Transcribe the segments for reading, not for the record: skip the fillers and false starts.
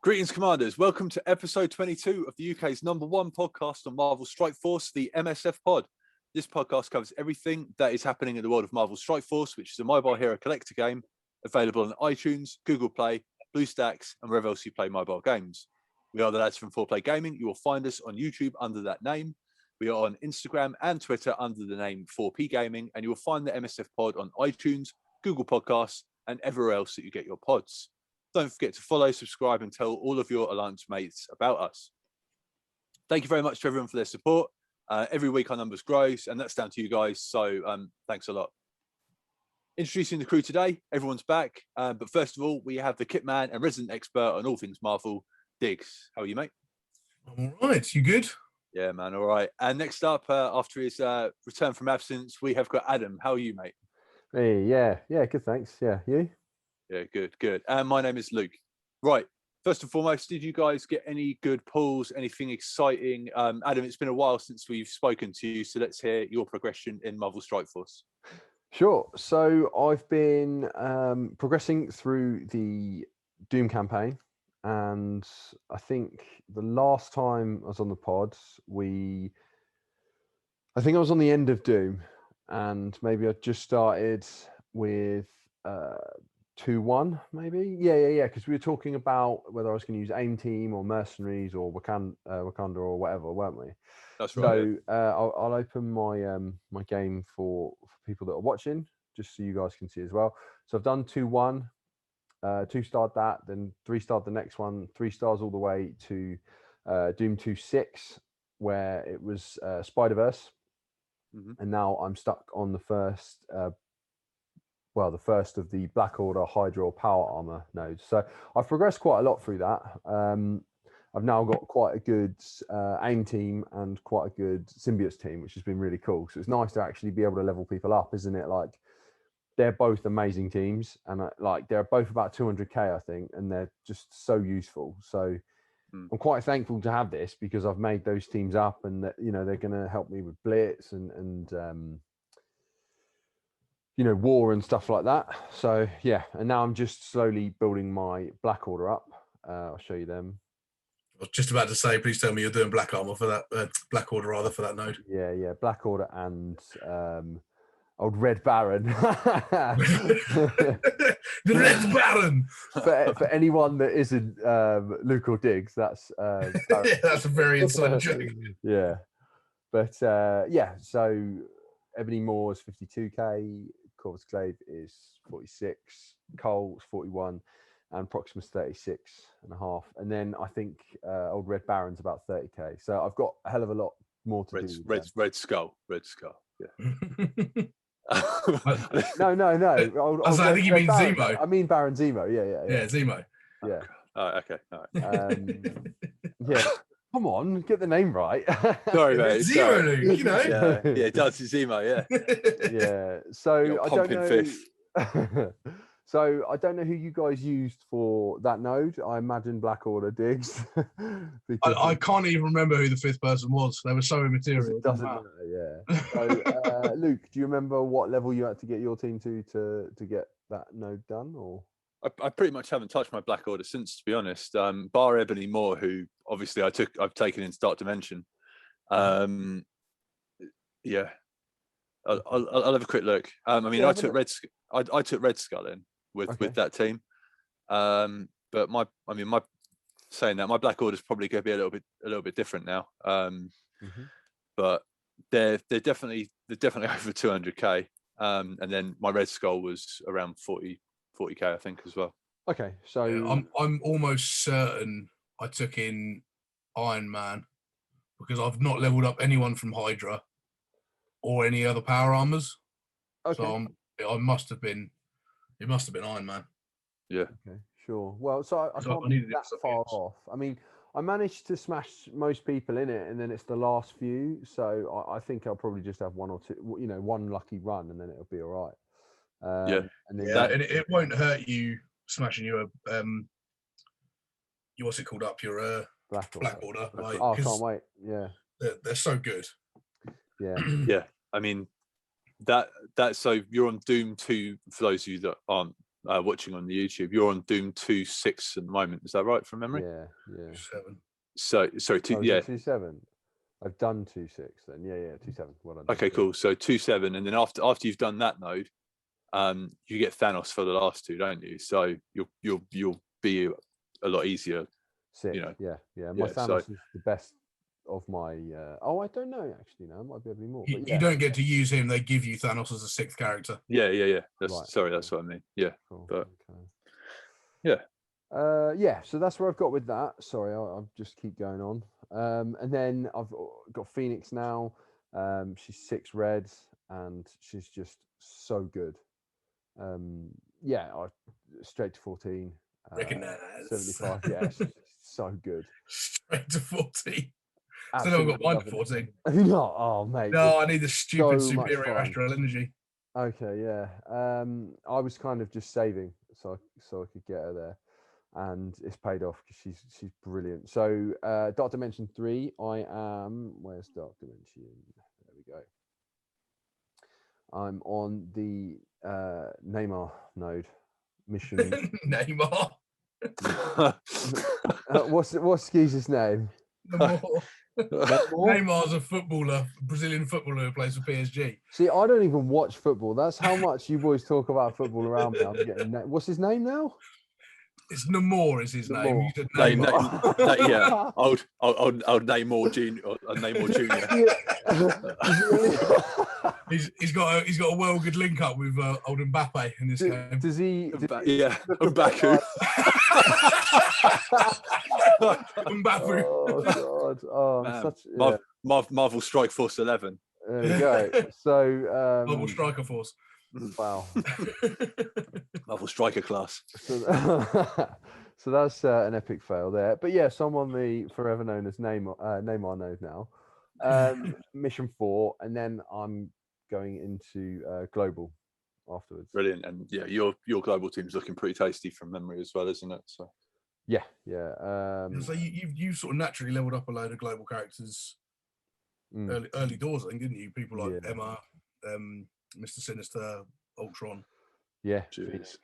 Greetings, Commanders. Welcome to episode 22 of the UK's #1 podcast on Marvel Strikeforce, the MSF Pod. This podcast covers everything that is happening in the world of Marvel Strikeforce, which is a mobile hero collector game available on iTunes, Google Play, BlueStacks, and wherever else you play mobile games. We are the lads from 4Play Gaming. You will find us on YouTube under that name. We are on Instagram and Twitter under the name 4P Gaming, and you will find the MSF Pod on iTunes, Google Podcasts, and everywhere else that you get your pods. Don't forget to follow, subscribe, and tell all of your Alliance mates about us. Thank you very much to everyone for their support. Every week our numbers grow, and that's down to you guys. So thanks a lot. Introducing the crew today, everyone's back. But first of all, we have the kit man and resident expert on all things Marvel, Diggs. How are you, mate? I'm all right. You good? Yeah, man. All right. And next up, after his return from absence, we have got Adam. How are you, mate? Hey, yeah, good. Thanks. Yeah, you? Yeah, good. And my name is Luke. Right. First and foremost, did you guys get any good pulls? Anything exciting? Adam, it's been a while since we've spoken to you, so let's hear your progression in Marvel Strikeforce. Sure. So I've been progressing through the Doom campaign, and I think the last time I was on the pod, I think I was on the end of Doom, and maybe I just started with 2-1, maybe. Yeah. Because we were talking about whether I was going to use Aim Team or Mercenaries or Wakanda or whatever, weren't we? That's right. So I'll open my my game for people that are watching, just so you guys can see as well. So I've done 2-1, 2-starred that, then 3-starred the next one, 3 stars all the way to Doom 2-6, where it was Spider-Verse, and now I'm stuck on the first. The first of the Black Order Hydra or Power Armor nodes. So I've progressed quite a lot through that. I've now got quite a good aim team and quite a good symbiotes team, which has been really cool. So it's nice to actually be able to level people up, isn't it? Like, they're both amazing teams, and they're both about 200k, I think, and they're just so useful. So I'm quite thankful to have this, because I've made those teams up, and that, you know, they're going to help me with Blitz and war and stuff like that. So yeah, and now I'm just slowly building my Black Order up. I'll show you them. I was just about to say, please tell me you're doing Black Armor for that, Black Order rather, for that node. Yeah, Black Order and old Red Baron. The Red Baron. For anyone that isn't Luke or Diggs, that's that's a very inside joke. Yeah, but so Ebony Moore is 52k, Corvus Glaive is 46, Cole's 41, and Proximus 36.5. And then I think old Red Baron's about 30k. So I've got a hell of a lot more to do. Red Skull. Yeah. No. I think you mean Baron. Zemo. I mean Baron Zemo. Yeah, Zemo. Yeah. Oh, okay. All right. Yeah. Come on, get the name right. Sorry, mate. Zemo, Luke, you know. Yeah, it does. It's Zemo, yeah. Yeah. So I don't know. Fifth. So I don't know who you guys used for that node. I imagine Black Order Diggs. I can't even remember who the 5th person was. They were so immaterial. It doesn't matter, yeah. So Luke, do you remember what level you had to get your team to get that node done, or? I pretty much haven't touched my Black Order since, to be honest. Bar Ebony Moore, who obviously I've taken in Dark Dimension. Yeah, I'll have a quick look. I mean, I took Red Skull in with that team. But my saying that, my Black Order is probably going to be a little bit different now. But they're definitely over 200k. And then my Red Skull was around 40k, I think, as well. Okay, so I'm almost certain I took in Iron Man, because I've not leveled up anyone from Hydra or any other power armors. Okay. So it must have been Iron Man. Yeah. Okay, sure. Well, so I can't be that far off. I mean, I managed to smash most people in it, and then it's the last few. So I think I'll probably just have one or two, one lucky run, and then it'll be all right. And it won't hurt you smashing your what's it called up, your Black Order. Like, I can't wait. Yeah, they're so good. Yeah. Yeah, I mean that so you're on Doom 2, for those of you that aren't watching on the YouTube, you're on Doom 2.6 at the moment. Is that right from memory? Yeah. 7. So sorry, Oh, is it 2.7. I've done 2.6 then. Yeah, 2.7. Well done. Okay, cool. So 2.7, and then after you've done that node, you get Thanos for the last two, don't you? So you'll be a lot easier. 6. You know. Yeah. My Thanos is the best of my. I don't know actually. No, it might be able to be more. But You don't get to use him. They give you Thanos as a 6th character. Yeah. That's Right, sorry, that's what I mean. Yeah, cool. but okay. Yeah. So that's where I've got with that. Sorry, I'll just keep going on. And then I've got Phoenix now. She's 6 reds, and she's just so good. Straight to 14. Recognize. 75. Yeah, she's so good. Straight to 14. Still haven't Absolutely got mine love to it. 14. No, oh mate. No, I need the stupid so much superior fun. astral energy. Okay, yeah. I was kind of just saving so I could get her there, and it's paid off because she's brilliant. So, Dark Dimension 3. Where's Dark Dimension? There we go. I'm on the Neymar node mission. Neymar. What's Skeez's name? Neymar's a footballer, Brazilian footballer who plays for PSG. See, I don't even watch football. That's how much you boys talk about football around me. I'm getting what's his name now? It's Namor is his name. You said Neymar. Yeah, old Neymar Junior. Neymar Junior. He's got a well good link up with old Mbappe in this game. Does he? Mbappe. Mbappe. Oh God! Oh, I'm such Marvel Strikeforce 11. There we go. So Marvel Strikeforce. Wow. Marvel Striker class. So that's an epic fail there. But yeah, so I'm on the forever known as Neymar node now. Mission 4, and then I'm going into global afterwards. Brilliant. And yeah, your global team's looking pretty tasty from memory as well, isn't it? So yeah. So you sort of naturally leveled up a load of global characters early doors, I think, didn't you? People like Emma, Mr. Sinister, Ultron. Yeah, Phoenix,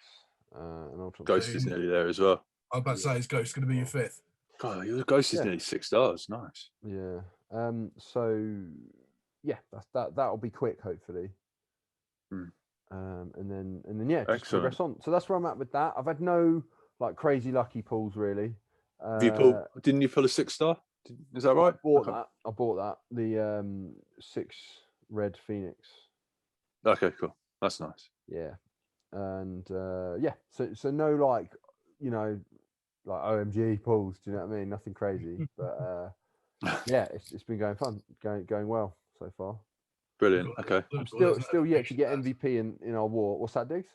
and Ultron. Ghost is nearly there as well. I was about to say, is Ghost going to be your 5th? God, your Ghost is nearly 6 stars. Nice. Yeah. So yeah, that'll be quick, hopefully. And then yeah, just progress on. So that's where I'm at with that. I've had no like crazy lucky pulls really. Didn't you pull a 6 star? Is that right? I bought that. The 6 red Phoenix. Okay, cool. That's nice. Yeah. And so no like, like OMG pulls, do you know what I mean? Nothing crazy. But yeah, it's been going well so far. Brilliant. Okay. I'm still yet to get MVP in our war. What's that, Diggs?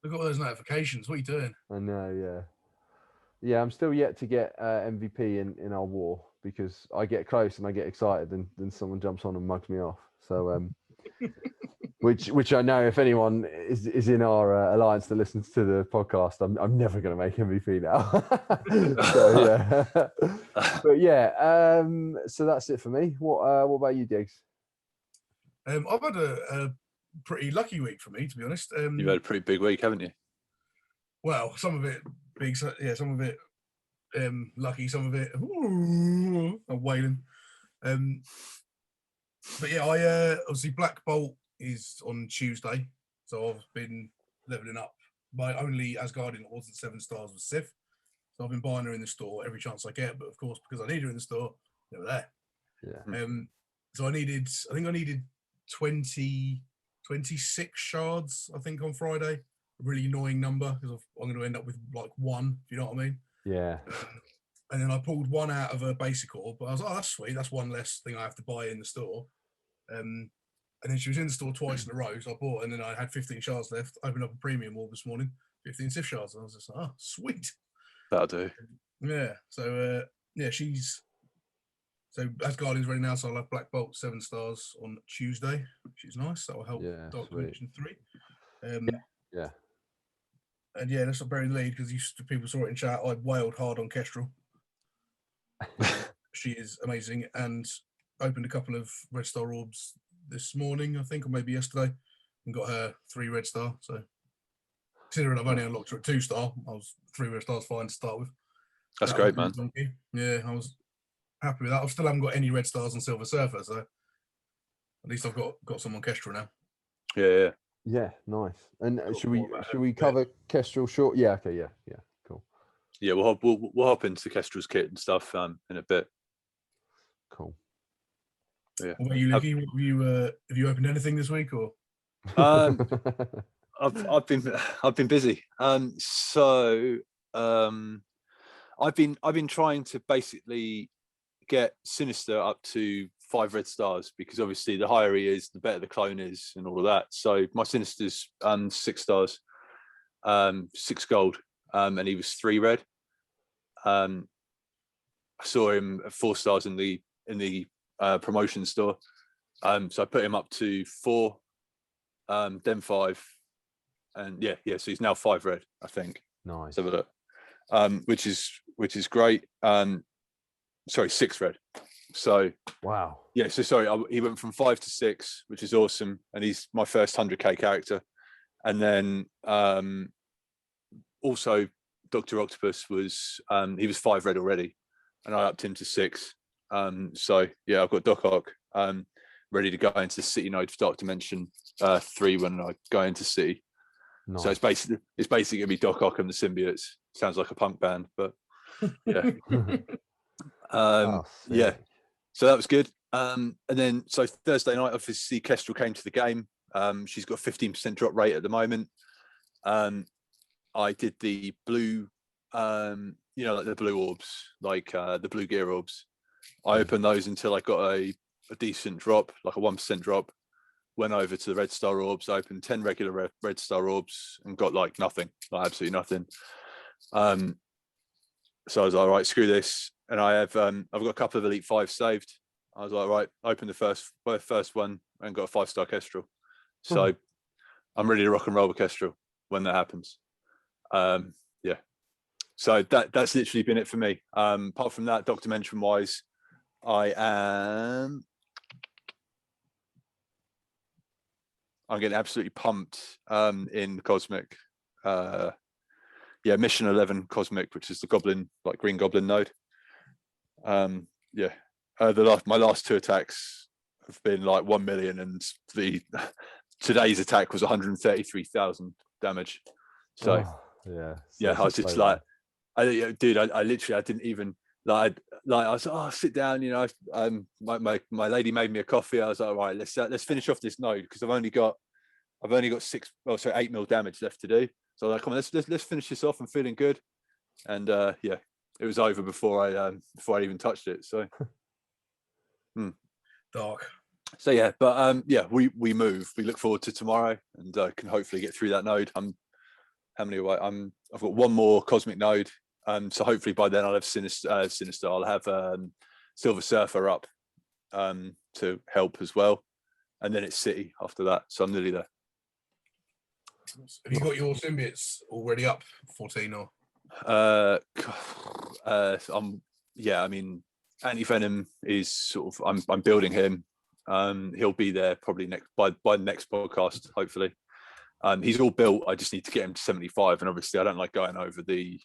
Look at all those notifications. What are you doing? I know, yeah. Yeah, I'm still yet to get MVP in our war because I get close and I get excited and then someone jumps on and mugs me off. So which I know if anyone is in our alliance that listens to the podcast, I'm never going to make MVP now. So yeah, but yeah, so that's it for me. What about you, Diggs? I've had a pretty lucky week for me, to be honest. You've had a pretty big week, haven't you? Well, some of it big, yeah, some of it lucky, some of it I'm wailing. But yeah, I obviously Black Bolt is on Tuesday, so I've been leveling up. My only Asgardian that wasn't 7 stars was Sif, so I've been buying her in the store every chance I get. But of course, because I need her in the store, they were there. Yeah. So I think I needed 26 shards. I think on Friday, a really annoying number because I'm going to end up with like 1. If you know what I mean? Yeah. And then I pulled 1 out of a basic orb, but I was like, oh, that's sweet. That's 1 less thing I have to buy in the store. And then she was in the store twice in a row, so I bought, and then I had 15 shards left. Opened up a premium orb this morning, 15 Sif shards, and I was just like, oh, sweet. That'll do. Yeah. So so Asgardian's ready now, so I'll have Black Bolt 7 stars on Tuesday, which is nice. That will help Dark Dimension 3. Yeah. And yeah, that's not burying the lead because people saw it in chat. I wailed hard on Kestrel. She is amazing, and opened a couple of red star orbs this morning, I think, or maybe yesterday, and got her 3 red star. So Considering I've only unlocked her at 2-star, I was 3 red stars fine to start with. That's That great, was man. donkey. Yeah, I was happy with that. I still haven't got any red stars on Silver Surfer, so at least I've got some on Kestrel now. Yeah. Yeah, nice. And Got should more about we it. cover Kestrel short? Yeah, okay, yeah, cool. Yeah, we'll hop into Kestrel's kit and stuff in a bit. Cool. Yeah. What about you, Licky? Have you opened anything this week or? I've been busy. I've been trying to basically get Sinister up to 5 red stars, because obviously the higher he is, the better the clone is and all of that. So my Sinister's 6 stars, 6 gold, and he was 3 red. I saw him at 4 stars in the promotion store. So I put him up to 4, then 5, and yeah. So he's now 5 red, I think. Nice. Let's have a look. Which is great. Sorry, 6 red. So wow. Yeah. So sorry, he went from 5 to 6, which is awesome, and he's my first 100k character. And then also Dr. Octopus was he was 5 red already, and I upped him to 6. So yeah, I've got Doc Ock ready to go into the City node for Dark Dimension 3 when I go into City. Nice. So it's basically gonna be Doc Ock and the Symbiotes. Sounds like a punk band, but yeah. Yeah. So that was good. And then so Thursday night, obviously Kestrel came to the game. She's got a 15% drop rate at the moment. I did the blue, like the blue orbs, like the blue gear orbs. I opened those until I got a decent drop, like a 1% drop. Went over to the red star orbs, opened 10 regular red star orbs, and got like nothing, like absolutely nothing. So I was like, all right, screw this. And I've got a couple of Elite 5 saved. I was like, right, open the first one and got a 5-star Kestrel. So I'm ready to rock and roll with Kestrel when that happens. Yeah. So that's literally been it for me. Apart from that, Dark Dimension wise, I'm getting absolutely pumped in Cosmic. Mission 11 Cosmic, which is the Goblin, like Green Goblin node. My last 2 attacks have been like 1 million, and today's attack was 133,000 damage. So I was just like, I literally, I didn't even I was like, oh, sit down, my lady made me a coffee. I was like, all right, let's finish off this node, because I've only got 8 mil damage left to do. So I was like, come on, let's finish this off. I'm feeling good. And it was over before I even touched it. So Dark. So yeah, but we move. We look forward to tomorrow, and can hopefully get through that node. How many away? I've got 1 more Cosmic node. So hopefully by then I'll have Sinister. I'll have Silver Surfer up to help as well, and then it's City after that. So I'm nearly there. Have you got your symbiotes already up 14 or? I mean, Anti-Venom is sort of, I'm building him. He'll be there probably by the next podcast, hopefully. He's all built. I just need to get him to 75, and obviously I don't like going over the,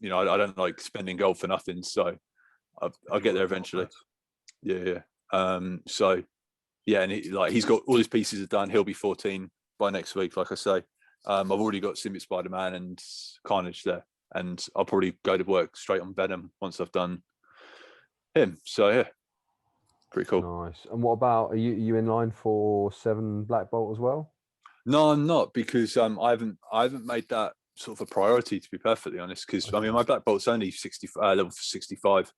I don't like spending gold for nothing. So I'll get there eventually. Yeah. So yeah, and he's got all his pieces are done. He'll be 14 by next week, like I say. I've already got Symbiote Spider-Man and Carnage there, and I'll probably go to work straight on Venom once I've done him. So yeah, pretty cool. Nice. And what about, are you in line for 7 Black Bolt as well? No, I'm not, because I haven't made that sort of a priority, to be perfectly honest. Because Okay. I mean, my Black Bolt's only level 65.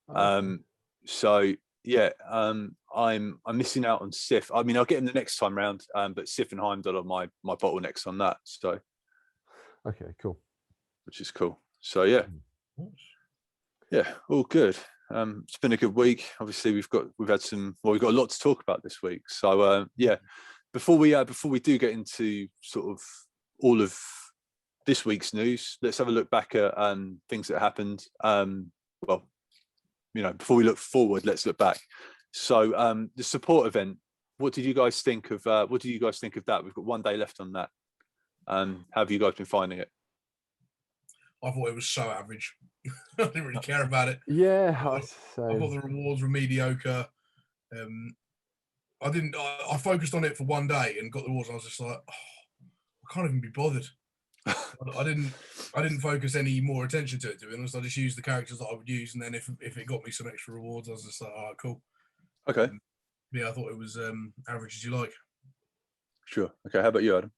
Okay. So yeah, I'm missing out on Sif. I mean, I'll get him the next time round, but Sif and Heimdall are my bottlenecks on that. So okay, cool. Which is cool. So yeah, all good. It's been a good week. Obviously, we've got a lot to talk about this week. So before we do get into sort of all of this week's news, let's have a look back at things that happened. Before we look forward, let's look back. So the support event, what did you guys think of that? We've got 1 day left on that. How have you guys been finding it? I thought it was so average. I didn't really care about it. Yeah, I thought the rewards were mediocre. I focused on it for one day and got the rewards. And I was just like, oh, I can't even be bothered. I didn't focus any more attention to it. To be honest, I just used the characters that I would use, and then if it got me some extra rewards, I was just like, oh, cool. Okay. Yeah, I thought it was average as you like. Sure. Okay. How about you, Adam?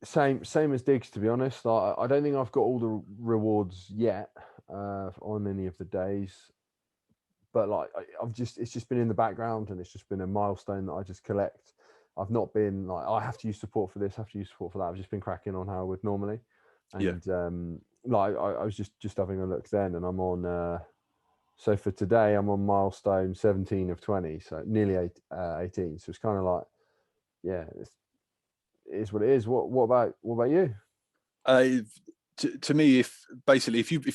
Same as Diggs, to be honest. I don't think I've got all the rewards yet on any of the days, but like it's just been in the background, and it's just been a milestone that I just collect. I've not been like, I have to use support for this, have to use support for that. I've just been cracking on how I would normally, and like I was just having a look then, and I'm on. So for today, I'm on milestone 17 of 20, so nearly 18. So it's kind of like, yeah, it is what it is. What about you? To me, if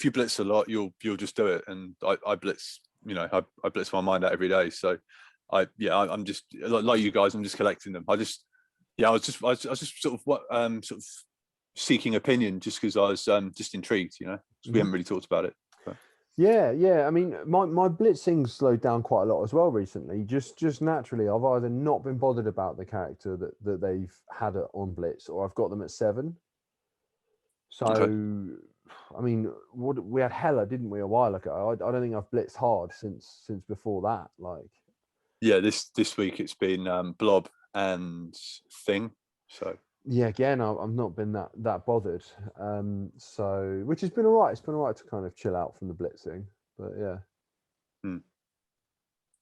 you blitz a lot, you'll just do it, and I blitz. I blitz my mind out every day. So I'm just like you guys. I'm just collecting them. I was just sort of seeking opinion, just because I was just intrigued. We haven't really talked about it. Yeah. I mean, my blitzing slowed down quite a lot as well recently. Just naturally, I've either not been bothered about the character that they've had on Blitz, or I've got them at 7. So, okay. I mean, we had Hella, didn't we, a while ago? I don't think I've blitzed hard since before that. Like, yeah, this week it's been Blob and Thing. So yeah, again, I've not been that bothered. So which has been all right. It's been all right to kind of chill out from the blitzing, but yeah.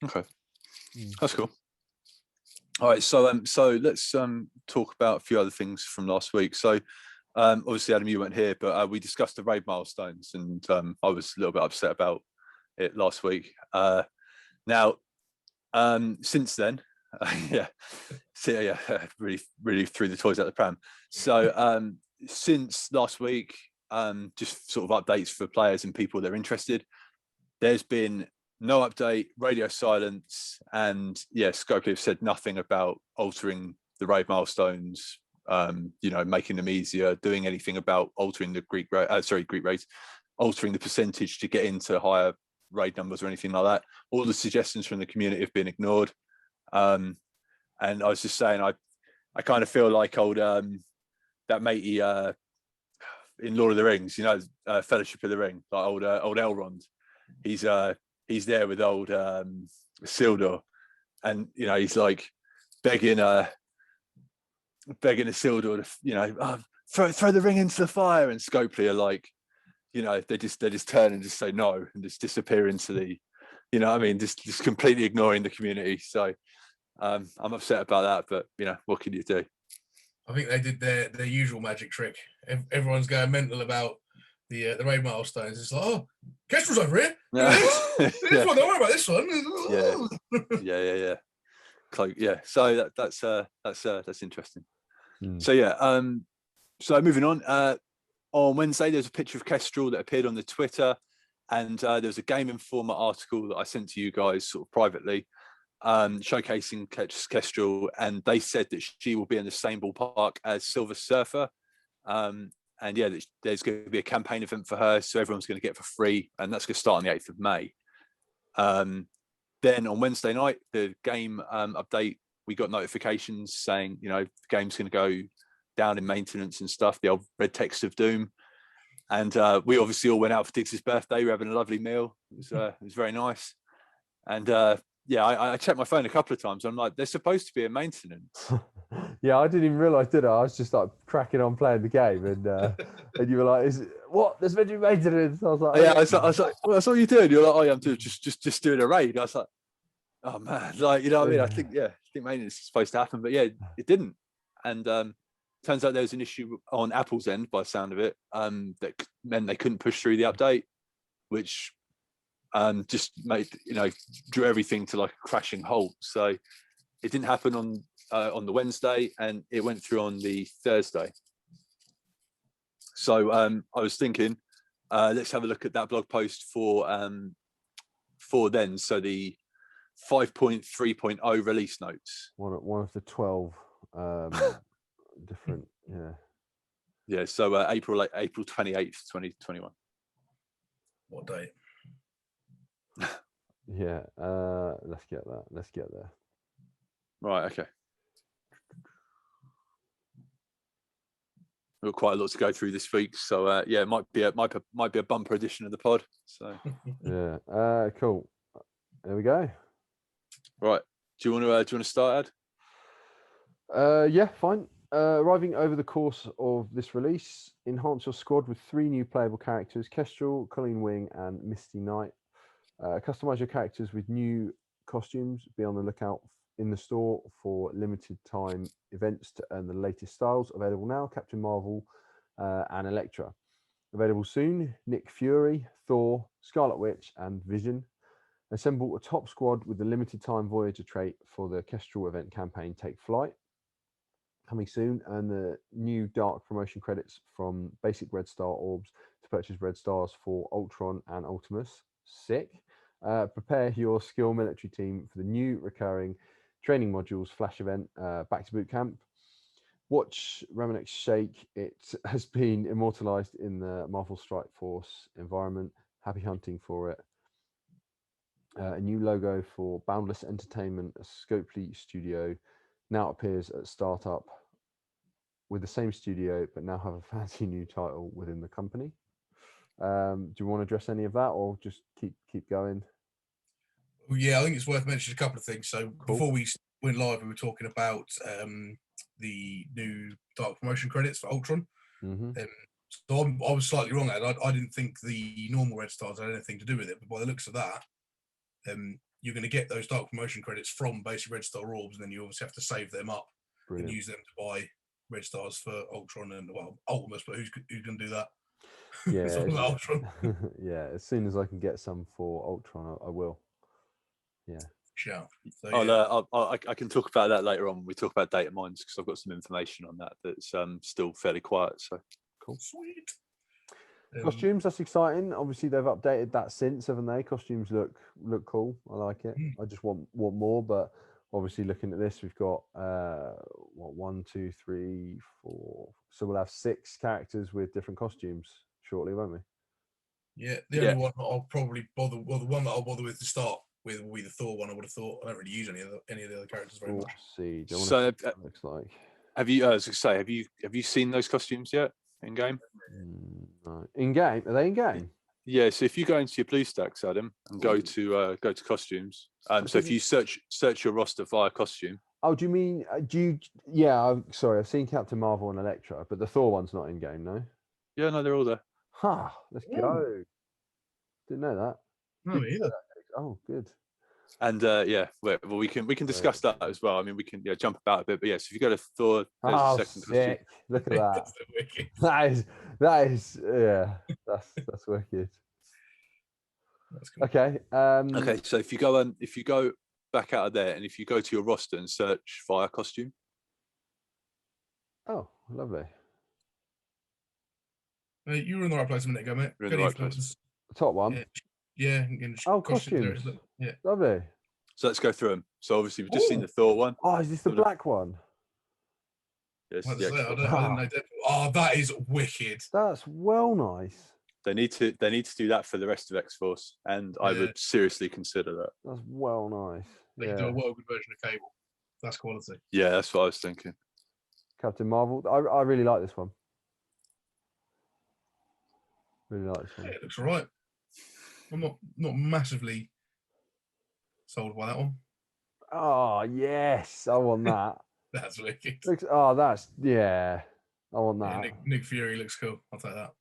Okay, that's cool. All right, so let's talk about a few other things from last week. So obviously, Adam, you weren't here, but we discussed the raid milestones, and I was a little bit upset about it last week. Now, since then, really threw the toys out the pram. So since last week, just sort of updates for players and people that are interested. There's been no update, radio silence, and Scopely have said nothing about altering the raid milestones, making them easier, doing anything about altering the Greek raids, altering the percentage to get into higher raid numbers or anything like that. All the suggestions from the community have been ignored. And I was just saying, I kind of feel like old that matey in Lord of the Rings, Fellowship of the Ring, like old Elrond. He's there with old Isildur, and he's like begging Isildur to throw the ring into the fire, and Scopely are like, they just turn and just say no and just disappear into the, just completely ignoring the community. So I'm upset about that, but what can you do? I think they did their usual magic trick. Everyone's going mental about the raid milestones. It's like, oh, Kestrel's over here. This one, don't worry about this one. Yeah. Yeah. So that's interesting. So moving on. On Wednesday, there's a picture of Kestrel that appeared on the Twitter, and there was a Game Informer article that I sent to you guys sort of privately, showcasing Kestrel, and they said that she will be in the same ballpark as Silver Surfer. And there's going to be a campaign event for her, so everyone's going to get it for free, and that's going to start on the 8th of May. Then on Wednesday night, the game update, we got notifications saying, the game's going to go down in maintenance and stuff, the old red text of doom. And we obviously all went out for Diggs' birthday. We were having a lovely meal. It was very nice. And I checked my phone a couple of times. I'm like, they're supposed to be in maintenance. Yeah, I didn't even realise, did I? I was just like cracking on playing the game, and you were like, what? There's meant to be maintenance. I was like, I was like, well, that's what you're doing. You're like, oh, yeah, I'm just doing a raid. I was like, oh man, like, what I mean? I think maintenance is supposed to happen, but it didn't. And turns out there was an issue on Apple's end, by the sound of it, that meant they couldn't push through the update, which just made drew everything to like a crashing halt. So it didn't happen on the Wednesday, and it went through on the Thursday. So I was thinking, let's have a look at that blog post for then. So the 5.3.0 release notes. One of the 12 different. Yeah. Yeah. So April 28th, 2021. What date? Yeah. Let's get that. Let's get there. Right. Okay. We've got quite a lot to go through this week, so yeah, it might be a bumper edition of the pod. So yeah. Cool. There we go. right. Do you want to start, Ad? Yeah, fine. Arriving over the course of this release, enhance your squad with 3 new playable characters: Kestrel, Colleen Wing, and Misty Knight. Customize your characters with new costumes. Be on the lookout in the store for limited time events to earn the latest styles. Available now: Captain Marvel and Elektra. Available soon: Nick Fury, Thor, Scarlet Witch, and Vision. Assemble a top squad with the limited time Voyager trait for the Kestrel event campaign Take Flight. Coming soon, and the new dark promotion credits from basic Red Star orbs to purchase Red Stars for Ultron and Ultimus. Sick. Prepare your skill military team for the new recurring training modules flash event, Back to Boot Camp. Watch Ramanek shake. It has been immortalized in the Marvel Strikeforce environment. Happy hunting for it. A new logo for Boundless Entertainment, a Scopely studio, now appears at Startup with the same studio, but now have a fancy new title within the company. Do you want to address any of that, or just keep going? Well, yeah, I think it's worth mentioning a couple of things. So Cool. before we went live, we were talking about the new dark promotion credits for Ultron. Mm-hmm. So I was slightly wrong there. I didn't think the normal Red Stars had anything to do with it, but by the looks of that, you're going to get those dark promotion credits from basic Red Star orbs, and then you obviously have to save them up. Brilliant. And use them to buy Red Stars for Ultron and, well, Ultimus, but who's going to do that? Yeah, Ultron. Yeah, as soon as I can get some for Ultron, I will. Yeah. Sure. So, yeah. I can talk about that later on when we talk about data mines, because I've got some information on that that's still fairly quiet. So cool. Sweet. Costumes, that's exciting. Obviously, they've updated that since, haven't they? Costumes look cool. I like it. I just want more, but obviously, looking at this, we've got 1, 2, 3, 4. So we'll have 6 characters with different costumes shortly, won't we? Yeah, the only one that I'll probably bother, well, the one that I'll bother with to start with will be the Thor one. I would have thought. I don't really use any of the other characters very much. Siege. So that looks like. Have you? As I say, have you seen those costumes yet in game? No. In game? Are they in game? Yeah. So if you go into your BlueStacks, Adam, and go to costumes. So if you search your roster via costume. Oh, do you mean? Yeah. Sorry, I've seen Captain Marvel and Elektra, but the Thor one's not in game, no. Yeah, no, they're all there. Let's go. Didn't know that. No, either. Oh, good. And yeah, well, we can discuss that as well. I mean, we can jump about a bit, but yes, if you go to Thor, there's a second costume. Look at that. that is yeah, that's wicked. That's cool. Okay. Okay, so if you go back out of there, and if you go to your roster and search via costume. Oh, lovely. You were in the right place a minute ago, mate. You're in the right place. The top one. Yeah. Costumes. Yeah. Lovely. So let's go through them. So obviously we've just seen the Thor one. Oh, is this the black one? Yes. I didn't know that. Oh, that is wicked. That's well nice. They need to do that for the rest of X-Force, and I would seriously consider that. That's well nice. They can do a well good version of Cable. That's quality. Yeah, that's what I was thinking. Captain Marvel. I really like this one. Really like this one. Yeah, it looks all right. I'm not massively sold by that one. Oh yes, I want that. That's wicked. I want that. Yeah, Nick Fury looks cool. I'll take that.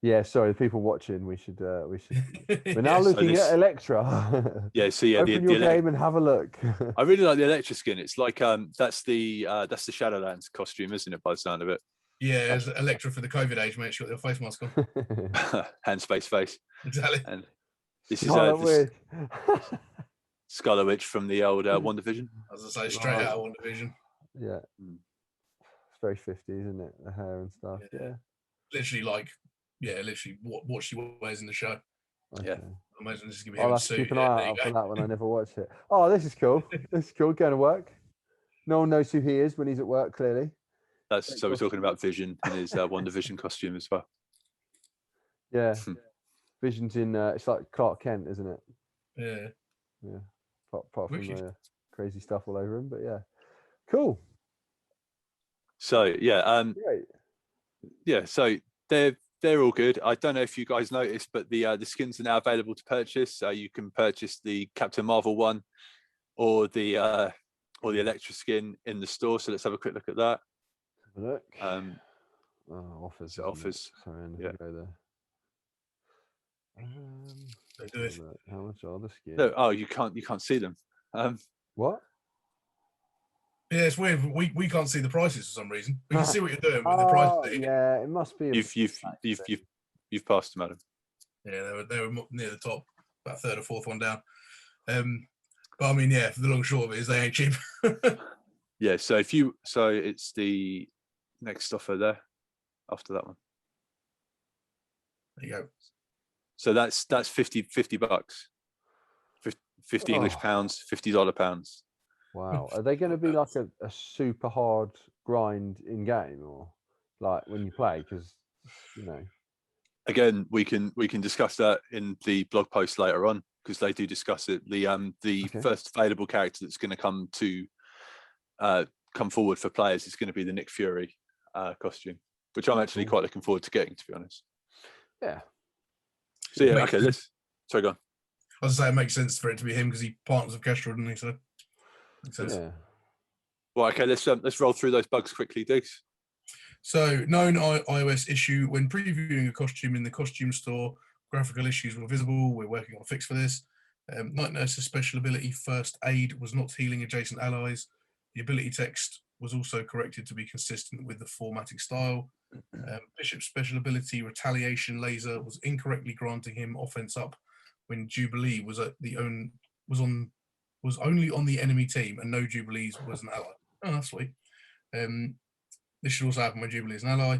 Yeah, sorry, the people watching, we should. We're now looking at Elektra. Yeah, so yeah, open your game and have a look. I really like the Elektra skin. It's like that's the Shadowlands costume, isn't it? By the sound of it. Yeah, it's Elektra for the COVID age, mate. She's got your face mask on. Hand, space, face. Exactly. And this Scarlet is Scarlet Witch from the old WandaVision. As I say, straight out of WandaVision. Yeah. It's very 50s, isn't it? The hair and stuff. Yeah. Literally literally what she wears in the show. Okay. Yeah. I imagine this is going to be I'll have to keep an eye out for that when I never watch it. Oh, this is cool. This is cool. Going to work. No one knows who he is when he's at work, clearly. So we're talking about Vision in his One Division costume as well. Yeah, Vision's in. It's like Clark Kent, isn't it? Yeah. Apart from the crazy stuff all over him, but yeah, cool. So yeah, Great. yeah. So they're all good. I don't know if you guys noticed, but the skins are now available to purchase. You can purchase the Captain Marvel one, or the Elektra skin in the store. So let's have a quick look at that. Have a look. So Offers. isn't it? offers. Sorry, Yeah. go there. They do it. How much are the skins? No, you can't see them. What? Yeah, it's weird. We can't see the prices for some reason. We can see what you're doing with the prices. Yeah, it must be. You've passed them, Adam. Yeah, they were near the top, about third or fourth one down. But I mean, yeah, the long short of it is they ain't cheap. Yeah, so it's the next offer there after that one. There you go. So that's $50, 50 English pounds, $50 pounds. Wow. Are they going to be like a super hard grind in game, or like when you play? Because again, we can discuss that in the blog post later on, because they do discuss it. The first available character that's going to come forward for players is going to be the Nick Fury costume, which I'm actually quite looking forward to getting, to be honest. Yeah. So yeah, okay. Sorry, go on. I was saying it makes sense for it to be him because he partners with Kestrel, didn't he? So makes sense. Yeah. Well, okay. Let's roll through those bugs quickly, Diggs. So, known iOS issue: when previewing a costume in the costume store, graphical issues were visible. We're working on a fix for this. Night Nurse's special ability First Aid was not healing adjacent allies. The ability text was also corrected to be consistent with the formatting style. Bishop's special ability Retaliation Laser was incorrectly granting him offense up when Jubilee was only on the enemy team and no Jubilees was an ally. Oh, that's sweet. This should also happen when Jubilee is an ally.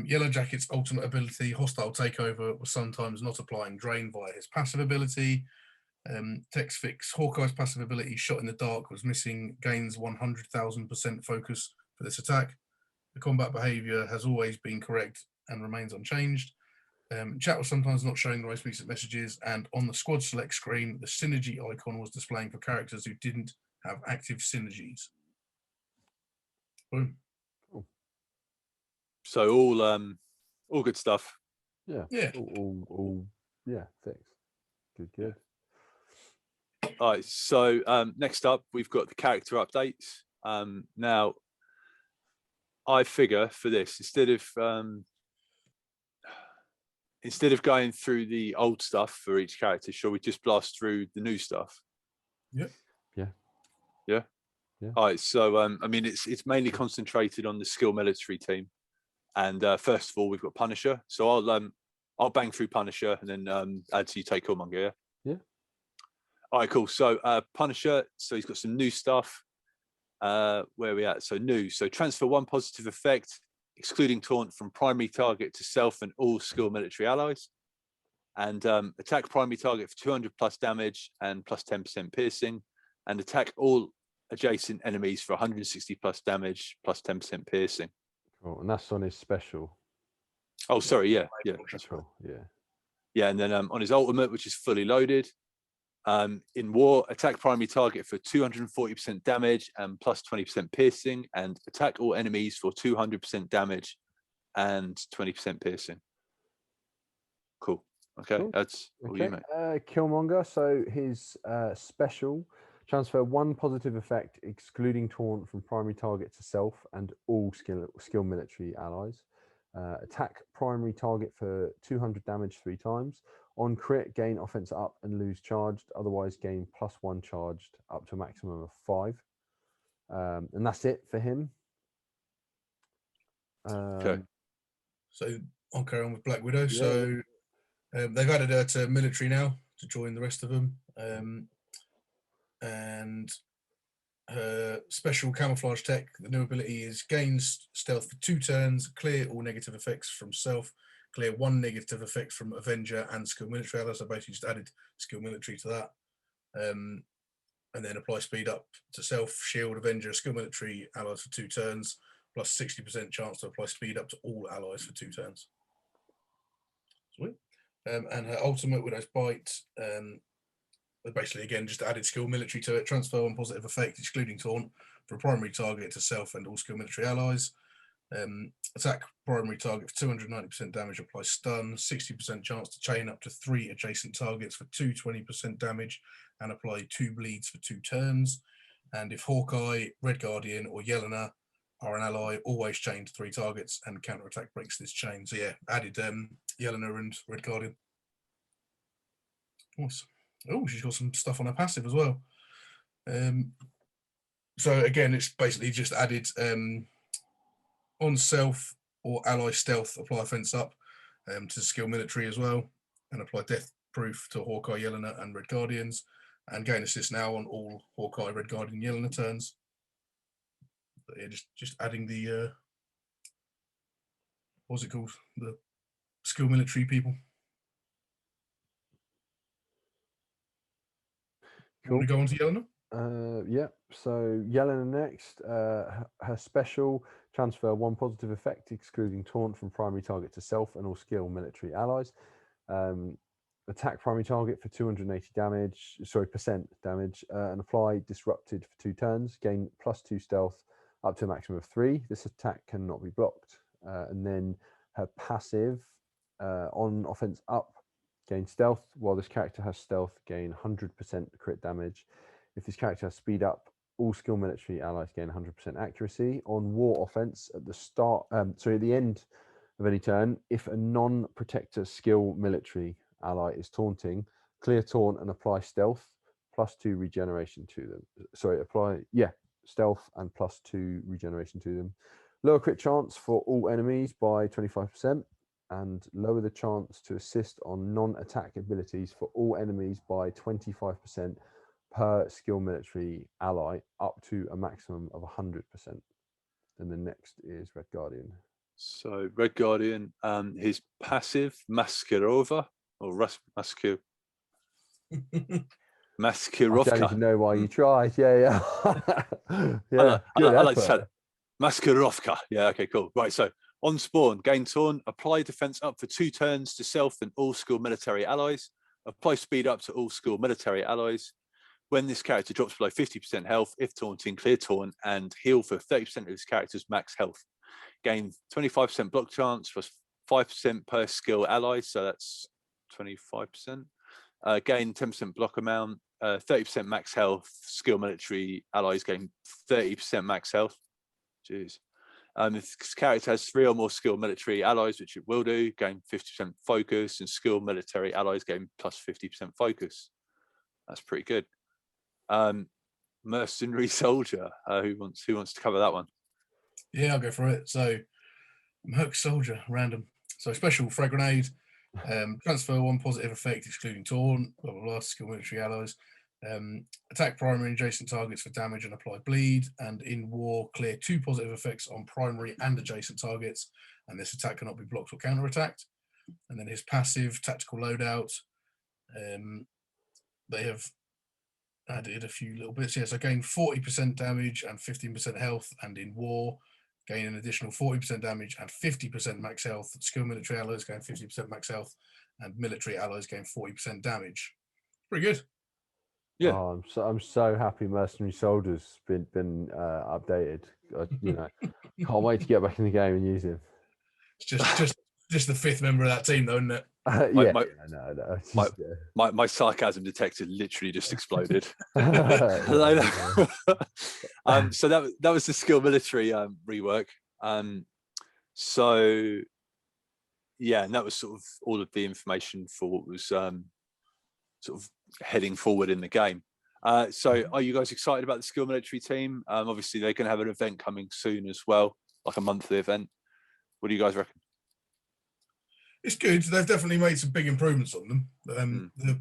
Yellow Jacket's ultimate ability, Hostile Takeover, was sometimes not applying Drain via his passive ability. Text fix, Hawkeye's passive ability, Shot in the Dark, was missing, gains 100,000% focus for this attack. The combat behavior has always been correct and remains unchanged. Chat was sometimes not showing the most recent messages, and on the squad select screen, the synergy icon was displaying for characters who didn't have active synergies. Boom. So all good stuff. Yeah. Yeah. All fixed. Good. All right. So next up, we've got the character updates. Now, I figure for this, instead of going through the old stuff for each character, shall we just blast through the new stuff? Yep. Yeah. All right. So I mean, it's mainly concentrated on the skill military team, and first of all, we've got Punisher. So I'll bang through Punisher and then add to you take Killmonger. Yeah. All right. Cool. So Punisher. So he's got some new stuff. Where are we at? So new. So transfer one positive effect, excluding taunt, from primary target to self and all skill military allies, and attack primary target for 200 plus damage and plus 10% piercing, and attack all adjacent enemies for 160 plus damage plus 10% piercing. Cool. And that's on his special. Oh, sorry. Yeah. That's cool. Yeah. Yeah, and then on his ultimate, which is fully loaded, in war, attack primary target for 240% damage and plus 20% piercing, and attack all enemies for 200% damage and 20% piercing. Cool. Okay, Cool. that's all you, mate. Killmonger. So his special, transfer one positive effect, excluding taunt, from primary target to self and all skill military allies. Attack primary target for 200 damage 3 times. On crit, gain offense up and lose charged. Otherwise, gain +1 charged up to a maximum of 5. And that's it for him. Okay. So I'll carry on with Black Widow. Yeah. So they've added her to military now to join the rest of them. And her special camouflage tech, the new ability is gains stealth for 2 turns, clear all negative effects from self, clear 1 negative effect from Avenger and skill military allies. So basically just added skill military to that. And then apply speed up to self, shield, Avenger, skill military allies for 2 turns, plus 60% chance to apply speed up to all allies for 2 turns. Sweet. And her ultimate, Widow's Bite, basically again just added skill military to it. Transfer 1 positive effect, excluding taunt, for a primary target to self and all skill military allies. Attack primary target for 290% damage, apply stun, 60% chance to chain up to 3 adjacent targets for 220% damage, and apply 2 bleeds for 2 turns. And if Hawkeye, Red Guardian, or Yelena are an ally, always chain to 3 targets, and counterattack breaks this chain. So yeah, added Yelena and Red Guardian. Nice. Oh, she's got some stuff on her passive as well. So again, it's basically just added on self or ally stealth, apply fence up to skill military as well, and apply death proof to Hawkeye, Yelena, and Red Guardians, and gain assist now on all Hawkeye, Red Guardian, Yelena turns. But yeah, just adding the what's it called? The skill military people. Cool. Want to go on to Yelena? Yeah, so Yelena next. Her special, transfer 1 positive effect, excluding taunt, from primary target to self and all skill military allies. Attack primary target for 280 damage, percent damage, and apply disrupted for 2 turns. Gain +2 stealth up to a maximum of 3. This attack cannot be blocked. And then her passive, on offense up, gain stealth. While this character has stealth, gain 100% crit damage. If this character has speed up, all skill military allies gain 100% accuracy. On war offense, at the start, at the end of any turn, if a non-protector skill military ally is taunting, clear taunt and apply stealth +2 regeneration to them. Apply stealth and +2 regeneration to them. Lower crit chance for all enemies by 25%, and lower the chance to assist on non-attack abilities for all enemies by 25% per skill military ally, up to a maximum of 100%. And the next is Red Guardian. So Red Guardian, his passive, Maskarova, or Maskirovka. I don't even know why you tried. Yeah. Yeah, I like to say it. Maskirovka. Yeah, okay, cool. Right, so on spawn, gain taunt, apply defense up for 2 turns to self and all skill military allies. Apply speed up to all skill military allies. When this character drops below 50% health, if taunting, clear taunt and heal for 30% of this character's max health. Gain 25% block chance plus 5% per skill ally, so that's 25%. Gain 10% block amount, 30% max health. Skill military allies gain 30% max health. Jeez. If this character has 3 or more skill military allies, which it will do, gain 50% focus, and skill military allies gain plus 50% focus. That's pretty good. Mercenary Soldier. Who wants to cover that one? Yeah, I'll go for it. So, Merc Soldier, random. So, special frag grenade, transfer 1 positive effect, excluding taunt, blah blah blah, skill military allies. Attack primary and adjacent targets for damage and apply bleed. And in war, clear 2 positive effects on primary and adjacent targets. And this attack cannot be blocked or counterattacked. And then his passive, tactical loadout. They have added a few little bits here. So gain 40% damage and 15% health, and in war, gain an additional 40% damage and 50% max health. Skill military allies gain 50% max health, and military allies gain 40% damage. Pretty good. Yeah. Oh, I'm so happy Mercenary Soldier's been updated. Can't wait to get back in the game and use him. It's just the 5th member of that team, though, isn't it? My sarcasm detector literally just exploded. So that was the skill military rework. So yeah, and that was sort of all of the information for what was sort of heading forward in the game. So are you guys excited about the skill military team? Obviously they're going to have an event coming soon as well, like a monthly event. What do you guys reckon? It's good. They've definitely made some big improvements on them. The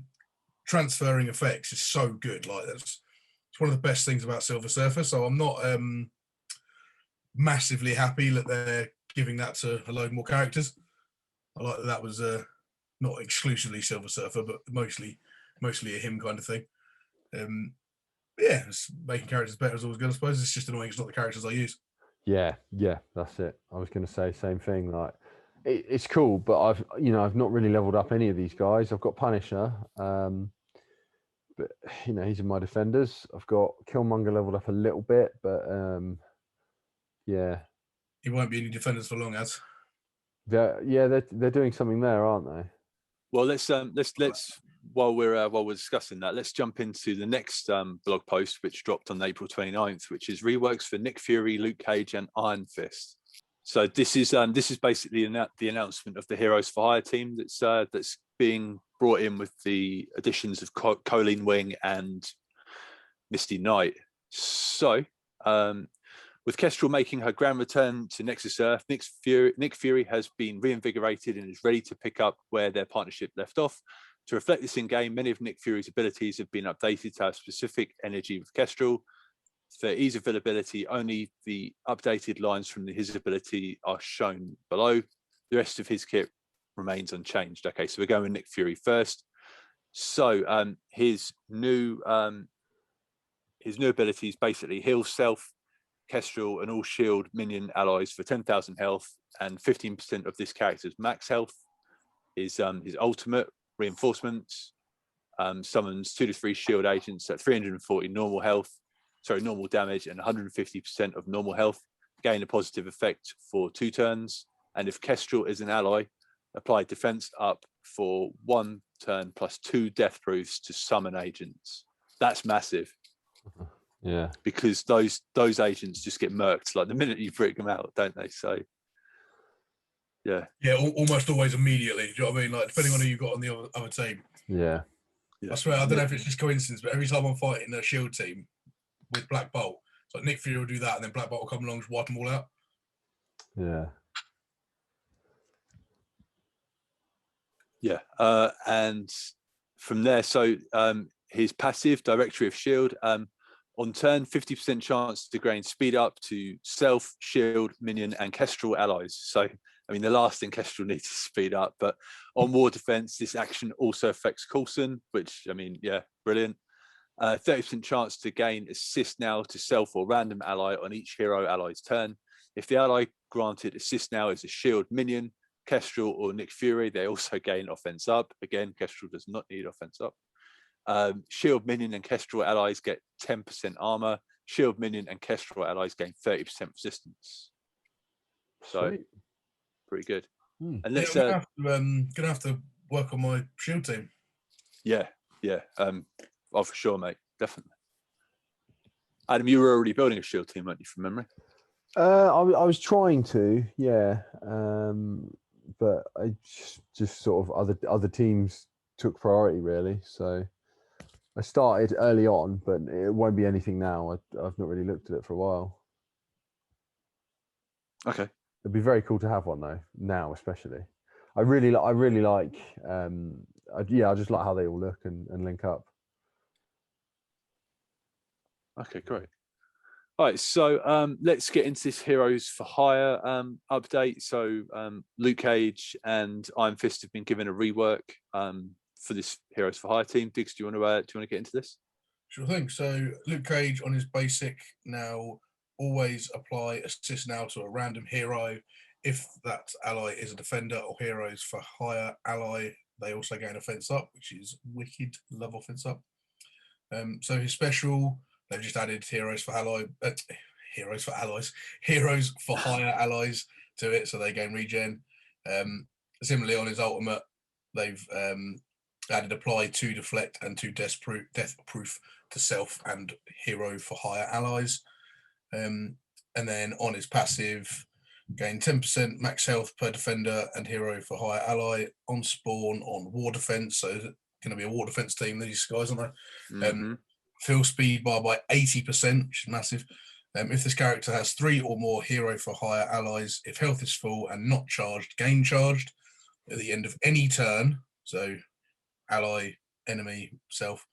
transferring effects is so good. Like it's one of the best things about Silver Surfer. So I'm not massively happy that they're giving that to a load more characters. I like that was not exclusively Silver Surfer, but mostly a him kind of thing. Yeah, it's making characters better is always good. I suppose it's just annoying. It's not the characters I use. Yeah, that's it. I was going to say same thing. Like, it's cool, but I've not really leveled up any of these guys. I've got Punisher, but he's in my defenders. I've got Killmonger leveled up a little bit, but yeah, He won't be any defenders for long, as. They're doing something there, aren't they? Well, let's while we're discussing that, let's jump into the next blog post, which dropped on April 29th, which is reworks for Nick Fury, Luke Cage, and Iron Fist. So this is basically the announcement of the Heroes for Hire team that's being brought in with the additions of Colleen Wing and Misty Knight. So with Kestrel making her grand return to Nexus Earth, Nick Fury has been reinvigorated and is ready to pick up where their partnership left off. To reflect this in game, many of Nick Fury's abilities have been updated to have specific energy with Kestrel. For ease of availability, only the updated lines from his ability are shown below. The rest of his kit remains unchanged. Okay, so we're going with Nick Fury first. So his new abilities basically heal self, Kestrel, and all shield minion allies for 10,000 health and 15% of this character's max health. His ultimate reinforcements summons 2 to 3 shield agents at 340 normal damage and 150% of normal health, gain a positive effect for 2 turns. And if Kestrel is an ally, apply defense up for 1 turn plus 2 death proofs to summon agents. That's massive. Yeah, because those agents just get murked like the minute you break them out, don't they? So yeah, almost always immediately. Do you know what I mean? Like, depending on who you got on the other team. Yeah. I swear, I don't know if it's just coincidence, but every time I'm fighting a shield team with Black Bolt, it's like Nick Fury will do that, and then Black Bolt will come along and wipe them all out. Yeah. And from there, so his passive, Directory of Shield, on turn, 50% chance to gain speed up to self, shield, minion, and Kestrel allies. So, I mean, the last thing Kestrel needs is speed up, but on war defense, this action also affects Coulson, which, I mean, yeah, brilliant. 30% chance to gain assist now to self or random ally on each hero ally's turn. If the ally granted assist now is a shield, minion, Kestrel, or Nick Fury, they also gain offense up. Again, Kestrel does not need offense up. Shield minion and Kestrel allies get 10% armor. Shield minion and Kestrel allies gain 30% resistance. So Sweet. pretty good. And let's gonna have to work on my shield team. Yeah. Oh, for sure, mate. Definitely. Adam, you were already building a shield team, weren't you, from memory? I was trying to, yeah, but I just sort of other teams took priority really. So I started early on, but it won't be anything now. I've not really looked at it for a while. Okay. It'd be very cool to have one though, now especially. I really like. I just like how they all look and link up. Okay, great. All right, so let's get into this Heroes for Hire update. So Luke Cage and Iron Fist have been given a rework for this Heroes for Hire team. Diggs, do you want to get into this? Sure thing. So Luke Cage on his basic now always apply assist now to a random hero. If that ally is a defender or Heroes for Hire ally, they also gain offense up, which is wicked. Love offense up. So his special, they've just added Heroes for Hire allies to it, so they gain regen. Similarly, on his ultimate, they've added apply 2 deflect and 2 death proof to self and Hero for Hire allies. And then on his passive, gain 10% max health per defender and Hero for Hire ally on spawn on war defense. So it's going to be a war defense team, these guys, aren't they? Fill speed bar by 80%, which is massive. If this character has 3 or more Hero for Hire allies, if health is full and not charged, gain charged at the end of any turn. So ally, enemy, self.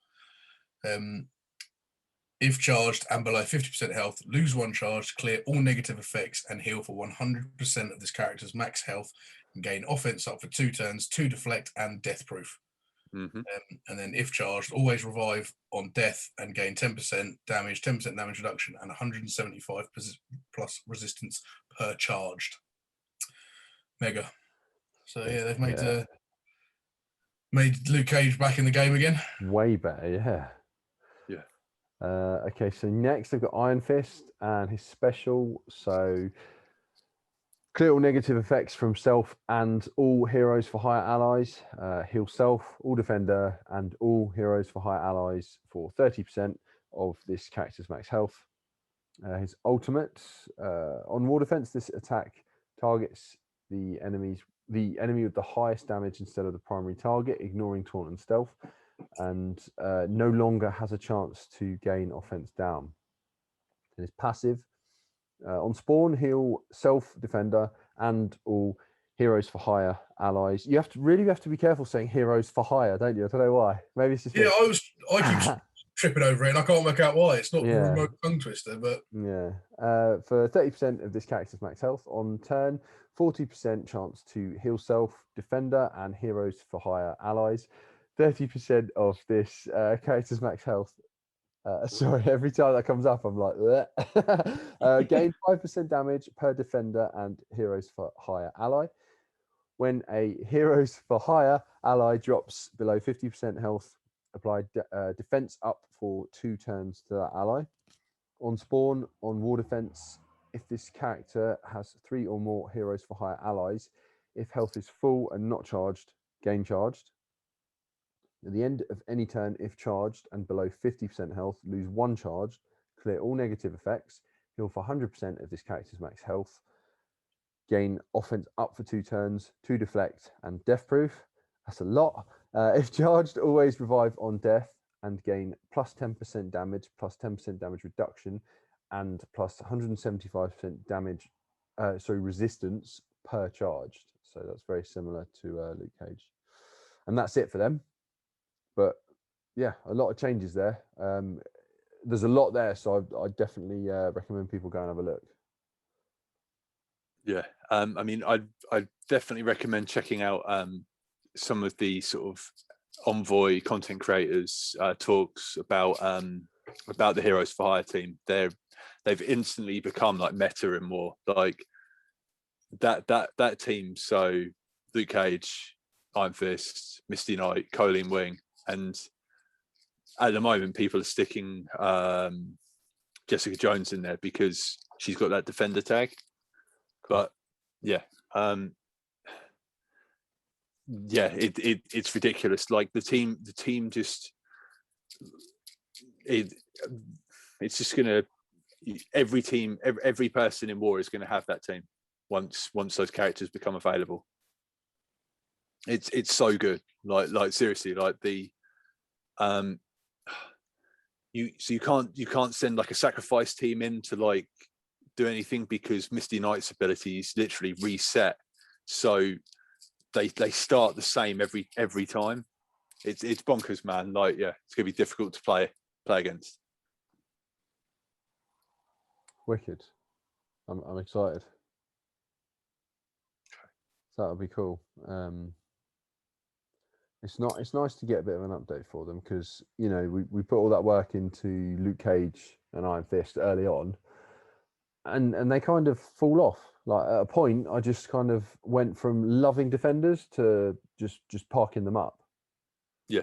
If charged and below 50% health, lose 1 charge, clear all negative effects, and heal for 100% of this character's max health, and gain offense up for 2 turns, 2 deflect, and death proof. And then if charged, always revive on death and gain 10% damage, 10% damage reduction, and 175 plus resistance per charged. Mega. So yeah, they've made Luke Cage back in the game again. Way better, yeah. Okay, so next I've got Iron Fist and his special. So clear all negative effects from self and all heroes for hire allies. Heal self, all defender, and all heroes for hire allies for 30% of this character's max health. His ultimate on war defense. This attack targets the enemy with the highest damage instead of the primary target, ignoring taunt and stealth, and no longer has a chance to gain offense down. And his passive on spawn, heal self, defender, and all heroes for hire allies. You have to be careful saying heroes for hire, don't you? I don't know why. Maybe it's just I keep tripping over it, and I can't work out why. It's not a remote tongue twister, but for 30% of this character's max health on turn, 40% chance to heal self, defender, and heroes for hire allies. 30% of this character's max health. Sorry, every time that comes up, I'm like, gain 5% damage per defender and heroes for hire ally. When a heroes for hire ally drops below 50% health, apply defense up for 2 turns to that ally. On spawn, on war defense, if this character has 3 or more heroes for hire allies, if health is full and not charged, gain charged. At the end of any turn, if charged and below 50% health, lose 1 charged, clear all negative effects, heal for 100% of this character's max health, gain offense up for 2 turns, 2 deflect, and death proof. That's a lot. If charged, always revive on death and gain plus 10% damage, plus 10% damage reduction, and plus 175% damage, resistance per charged. So that's very similar to Luke Cage. And that's it for them. But yeah, a lot of changes there. There's a lot there, so I definitely recommend people go and have a look. Yeah, I mean, I'd definitely recommend checking out some of the sort of Envoy content creators talks about the Heroes for Hire team. They've instantly become like meta and more like that team. So Luke Cage, Iron Fist, Misty Knight, Colleen Wing, and at the moment people are sticking Jessica Jones in there because she's got that defender tag. But it's ridiculous. Like the team just it's just gonna every person in war is gonna have that team once those characters become available. It's so good. Like seriously, like the you can't send like a sacrifice team in to like do anything because Misty Knight's abilities literally reset, so they start the same every time. It's bonkers, man. Like it's gonna be difficult to play against. Wicked. I'm excited. So that'll be cool. It's nice to get a bit of an update for them because we put all that work into Luke Cage and Iron Fist early on, and they kind of fall off. Like at a point, I just kind of went from loving defenders to just parking them up. Yeah,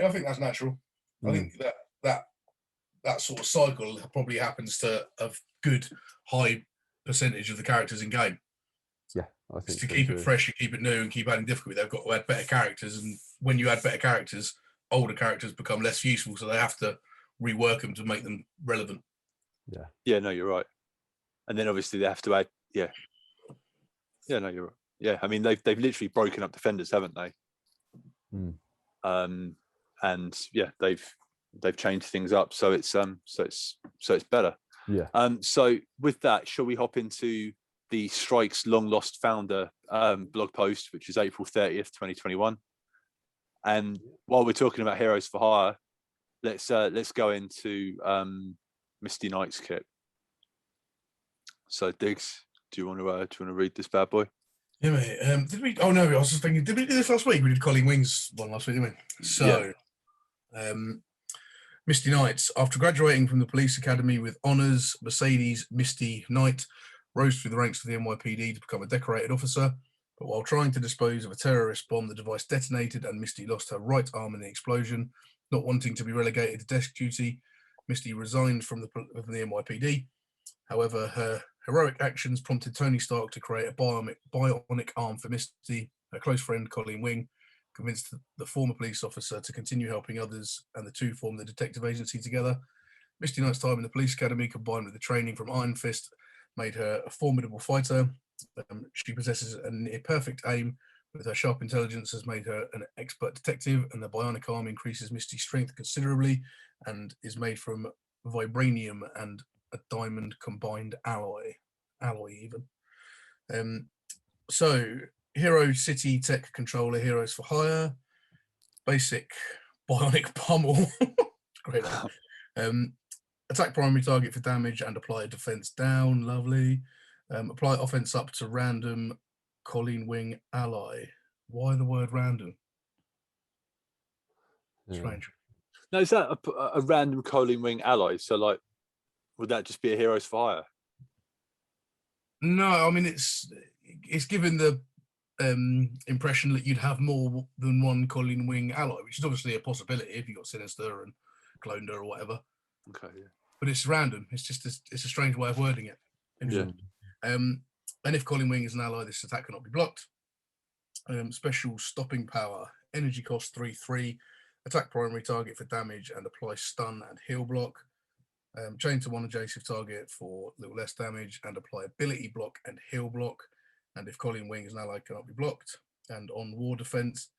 I think that's natural. I think that sort of cycle probably happens to a good high percentage of the characters in game. Yeah, I think to keep it fresh and keep it new and keep adding difficulty, they've got to add better characters. And when you add better characters, older characters become less useful, so they have to rework them to make them relevant. Yeah, no, you're right. And then obviously they have to add. Yeah, no, you're right. Yeah, I mean they've literally broken up defenders, haven't they? And yeah, they've changed things up, so it's better. Yeah. So with that, shall we hop into the Strike's long lost founder blog post, which is April 30th, 2021. And while we're talking about Heroes for Hire, let's go into Misty Knight's kit. So Diggs, do you want to read this bad boy? Yeah, mate. Did we? Oh no, I was just thinking. Did we do this last week? We did Colleen Wing's one last week, didn't we? So, Misty Knight, after graduating from the police academy with honours, Mercedes Misty Knight rose through the ranks of the NYPD to become a decorated officer. But while trying to dispose of a terrorist bomb, the device detonated and Misty lost her right arm in the explosion. Not wanting to be relegated to desk duty, Misty resigned from the NYPD. However, her heroic actions prompted Tony Stark to create a bionic arm for Misty. Her close friend, Colleen Wing, convinced the former police officer to continue helping others, and the two formed the detective agency together. Misty Knight's time in the police academy, combined with the training from Iron Fist, made her a formidable fighter. She possesses a near-perfect aim, with her sharp intelligence has made her an expert detective, and the bionic arm increases Misty's strength considerably and is made from vibranium and a diamond combined alloy even. So Hero City Tech Controller, Heroes for Hire, basic bionic pummel. Great. Attack primary target for damage and apply a defense down. Lovely. Apply offense up to random Colleen Wing ally. Why the word random? Strange. Now, is that a random Colleen Wing ally? So, like, would that just be a Heroes for Hire? No, I mean it's given the impression that you'd have more than one Colleen Wing ally, which is obviously a possibility if you got Sinister and cloned her or whatever. Okay, yeah. But it's random. It's just it's a strange way of wording it. Yeah. And if Colleen Wing is an ally, this attack cannot be blocked. Special stopping power, energy cost 3/3, attack primary target for damage and apply stun and heal block. Chain to one adjacent target for a little less damage and apply ability block and heal block. And if Colleen Wing is an ally, cannot be blocked. And on war defense,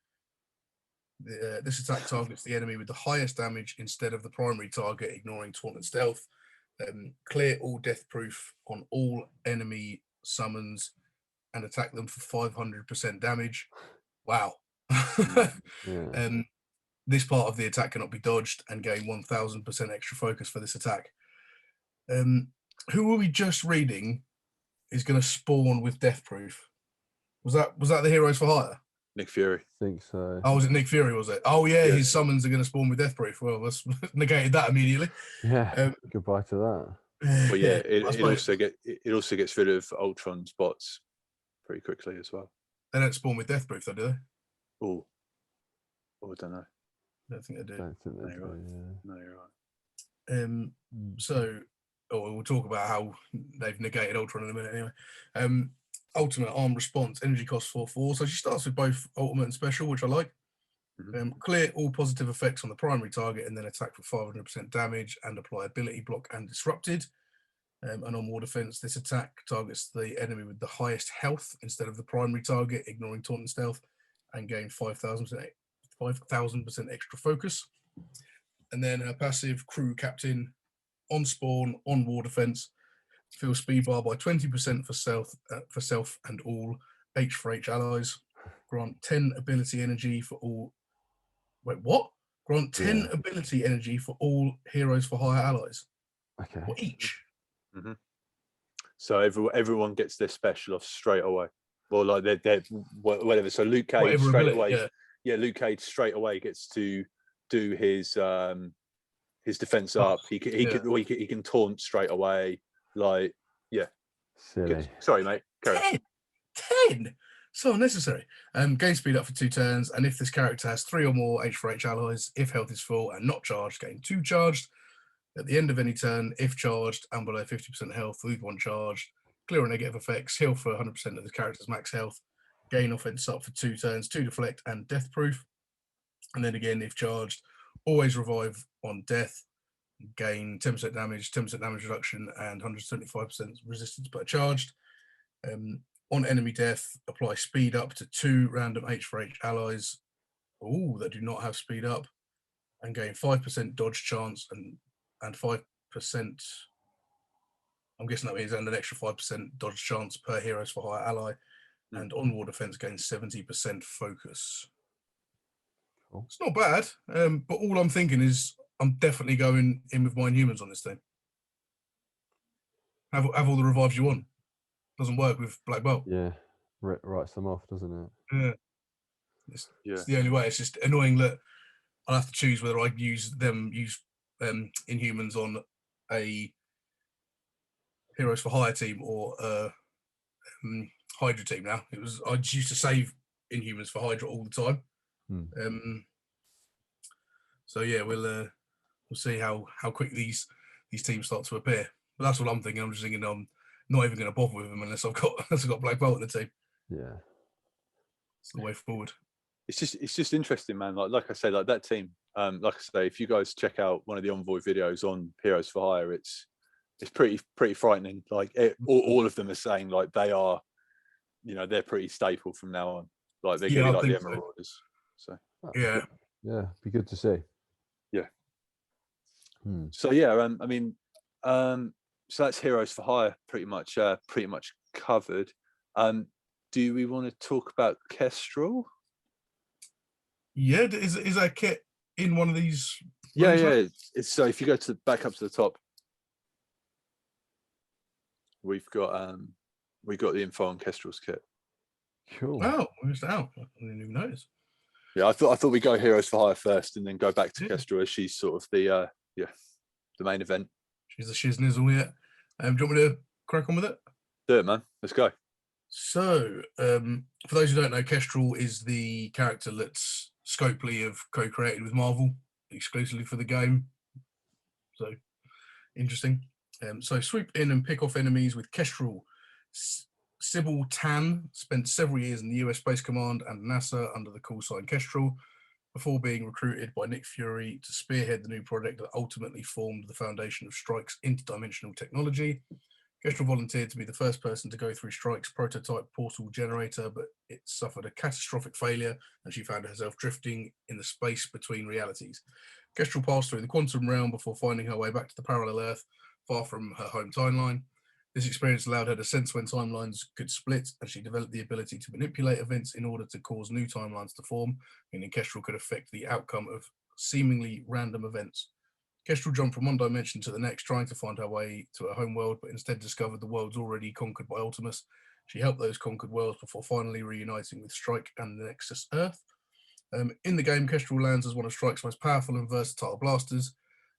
this attack targets the enemy with the highest damage instead of the primary target, ignoring taunt and stealth. Clear all death proof on all enemy summons and attack them for 500% damage. Wow. This part of the attack cannot be dodged and gain 1000% extra focus for this attack. Who were we just reading is going to spawn with death proof? Was that the Heroes for Hire? Nick Fury. I think so. Oh, was it Nick Fury, was it? Oh, yeah, his summons are going to spawn with death proof. Well, let's negated that immediately. Yeah, goodbye to that. Well, yeah, it also gets rid of Ultron's bots pretty quickly as well. They don't spawn with death proof, though, do they? Oh, I don't know. I don't think they do. Don't think they No, do, you're right. yeah. No, you're right. So, we'll talk about how they've negated Ultron in a minute anyway. Ultimate arm response, energy cost 4/4. So she starts with both ultimate and special, which I like. Clear all positive effects on the primary target and then attack for 500% damage and apply ability block and disrupted. And on war defense, this attack targets the enemy with the highest health instead of the primary target, ignoring taunt and stealth, and gain 5,000% extra focus. And then her passive, crew captain, on spawn, on war defense, fill speed bar by 20% for self and all H for H allies. Grant 10 ability energy for all. Wait, what? Grant 10 ability energy for all Heroes for Hire allies. Okay. Or each. So everyone gets their special off straight away. Well, like they're whatever. So Luke Cage Whatever straight ability, away. Yeah, Luke Cage straight away gets to do his defense up. He can taunt straight away. Like, yeah. Silly. Good. Sorry, mate. 10? So unnecessary. Gain speed up for 2 turns, and if this character has 3 or more H for H allies, if health is full and not charged, gain 2 charged. At the end of any turn, if charged and below 50% health, lose 1 charged. Clear and negative effects, heal for 100% of the character's max health. Gain offense up for 2 turns, 2 deflect and death proof. And then again, if charged, always revive on death. Gain 10% damage reduction, and 175% resistance per charged. On enemy death, apply speed up to 2 random H for H allies that do not have speed up, and gain 5% dodge chance and 5%. I'm guessing that means an extra 5% dodge chance per Heroes for Hire ally. And on war defense gains 70% focus. Cool. It's not bad, but all I'm thinking is I'm definitely going in with my Inhumans on this thing. Have all the revives you want. Doesn't work with Black Bolt. Yeah. writes them off, doesn't it? Yeah. It's the only way. It's just annoying that I'll have to choose whether I use Inhumans on a Heroes for Hire team or a Hydra team now. I just used to save Inhumans for Hydra all the time. So yeah, we'll see how quick these teams start to appear. But that's what I'm thinking. I'm just thinking I'm not even going to bother with them unless I've got Black Bolt in the team. Yeah, it's the way forward. It's just interesting, man. Like I say, like that team. Like I say, if you guys check out one of the Envoy videos on Heroes for Hire, it's pretty frightening. Like all of them are saying like they are, they're pretty staple from now on. Like they're going to be like the Marauders. So yeah, be good to see. Yeah. So yeah, I mean, so that's Heroes for Hire pretty much covered. Do we want to talk about Kestrel? Yeah, is that kit in one of these? Yeah. It's so if you go back up to the top, we've got the info on Kestrel's kit. Cool. Oh, where's that? I didn't even notice. Yeah, I thought we'd go Heroes for Hire first and then go back to Kestrel as she's sort of the main event. She's a shiznizzle, yeah. Do you want me to crack on with it? Do it, man. Let's go. So, for those who don't know, Kestrel is the character that Scopely have co-created with Marvel exclusively for the game. So, interesting. So, swoop in and pick off enemies with Kestrel. Sybil Tan spent several years in the US Space Command and NASA under the call sign Kestrel before being recruited by Nick Fury to spearhead the new project that ultimately formed the foundation of Strike's interdimensional technology. Kestrel volunteered to be the first person to go through Strike's prototype portal generator, but it suffered a catastrophic failure and she found herself drifting in the space between realities. Kestrel passed through the quantum realm before finding her way back to the parallel Earth, far from her home timeline. This experience allowed her to sense when timelines could split, and she developed the ability to manipulate events in order to cause new timelines to form, meaning Kestrel could affect the outcome of seemingly random events. Kestrel jumped from one dimension to the next, trying to find her way to her home world, but instead discovered the worlds already conquered by Ultimus. She helped those conquered worlds before finally reuniting with Strike and the Nexus Earth. In the game, Kestrel lands as one of Strike's most powerful and versatile blasters,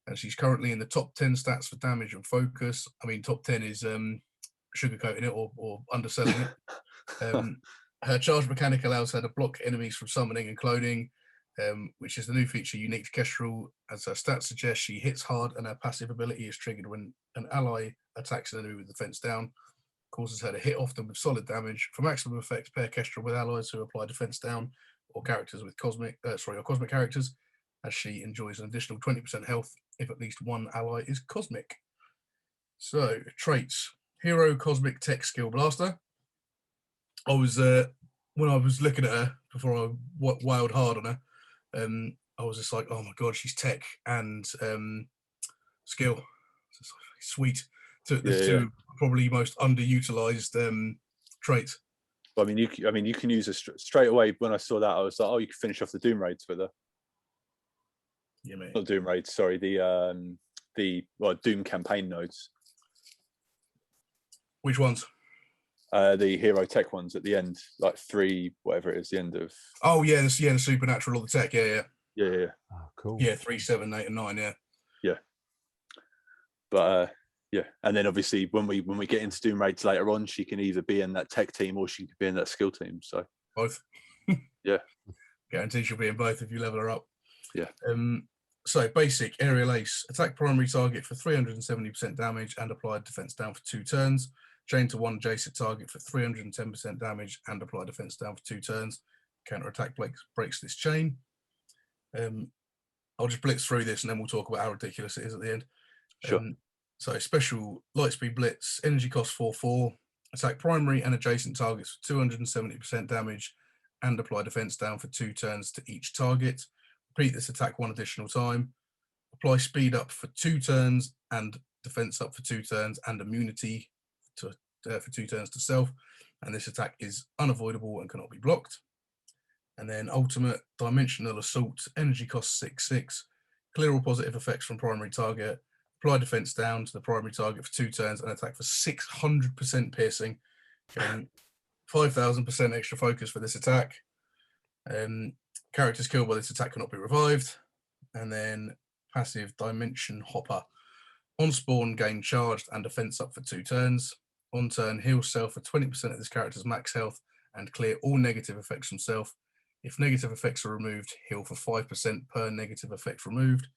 and she's currently in the top 10 stats for damage and focus. I mean, top 10 is sugarcoating it or underselling it. Her charge mechanic allows her to block enemies from summoning and cloning, which is the new feature unique to Kestrel. As her stats suggest, she hits hard, and her passive ability is triggered when an ally attacks an enemy with defense down, causes her to hit often with solid damage. For maximum effect, pair Kestrel with allies who apply defense down or characters with cosmic characters, as she enjoys an additional 20% health if at least one ally is cosmic. So, traits. Hero Cosmic Tech Skill Blaster. I was, when I was looking at her before I wailed hard on her, I was just like, oh my god, she's tech and skill. Sweet. The two probably most underutilized traits. I mean, you can use her straight away. When I saw that, I was like, oh, you can finish off the Doom raids with her. Yeah, mate. Not Doom raids, sorry. The Doom campaign nodes. Which ones? The hero tech ones at the end, like 3, whatever it is, the end of. Oh yeah, the supernatural or the tech, yeah. Oh, cool. Yeah, 3, 7, 8, and 9, yeah. Yeah. But and then obviously when we get into Doom raids later on, she can either be in that tech team or she can be in that skill team. So both. Yeah. Guarantee she'll be in both if you level her up. Yeah. So basic aerial ace, attack primary target for 370% damage and apply defense down for 2 turns. Chain to one adjacent target for 310% damage and apply defense down for 2 turns. Counter attack breaks this chain. I'll just blitz through this and then we'll talk about how ridiculous it is at the end. Sure. So special lightspeed blitz, energy cost 4/4, attack primary and adjacent targets for 270% damage and apply defense down for 2 turns to each target. Repeat this attack 1 additional time. Apply speed up for 2 turns and defense up for 2 turns and immunity for 2 turns to self. And this attack is unavoidable and cannot be blocked. And then ultimate dimensional assault, energy cost 6/6. Clear all positive effects from primary target. Apply defense down to the primary target for 2 turns and attack for 600% piercing. 5,000% extra focus for this attack. Characters killed by this attack cannot be revived. And then passive Dimension Hopper. On spawn, gain charged and defense up for 2 turns. On turn, heal self for 20% of this character's max health and clear all negative effects from self. If negative effects are removed, heal for 5% per negative effect removed.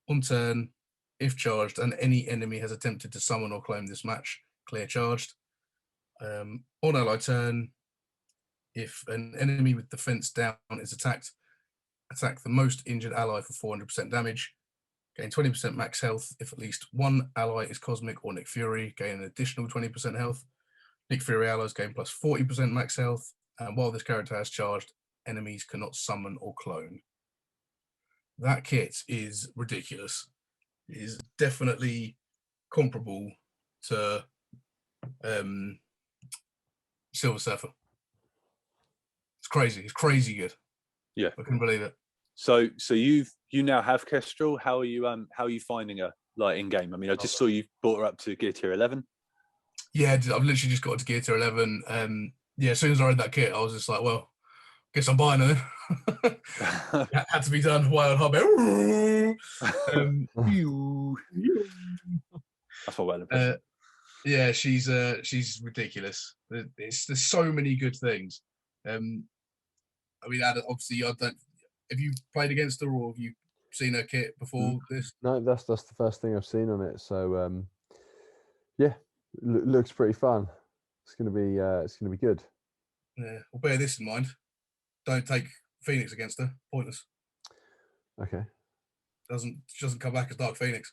On turn, if charged and any enemy has attempted to summon or claim this match, clear charged. On ally turn, if an enemy with defense down is attacked, attack the most injured ally for 400% damage. Gain 20% max health. If at least one ally is Cosmic or Nick Fury, gain an additional 20% health. Nick Fury allies gain plus 40% max health. And while this character has charged, enemies cannot summon or clone. That kit is ridiculous. It is definitely comparable to Silver Surfer. It's crazy. It's crazy good. Yeah, I couldn't believe it. So you now have Kestrel. How are you finding her like in game? I mean, I just saw you brought her up to gear tier 11. Yeah, I've literally just got to gear tier 11. Yeah, as soon as I read that kit, I was just like, well, guess I'm buying her. Had to be done while hobby. That's what well impressive. Yeah, she's ridiculous. There's so many good things. I mean, obviously, have you played against her or have you seen her kit before this? No, that's the first thing I've seen on it. So yeah, looks pretty fun. It's gonna be good. Yeah, well, bear this in mind. Don't take Phoenix against her. Pointless. Okay. She doesn't come back as Dark Phoenix.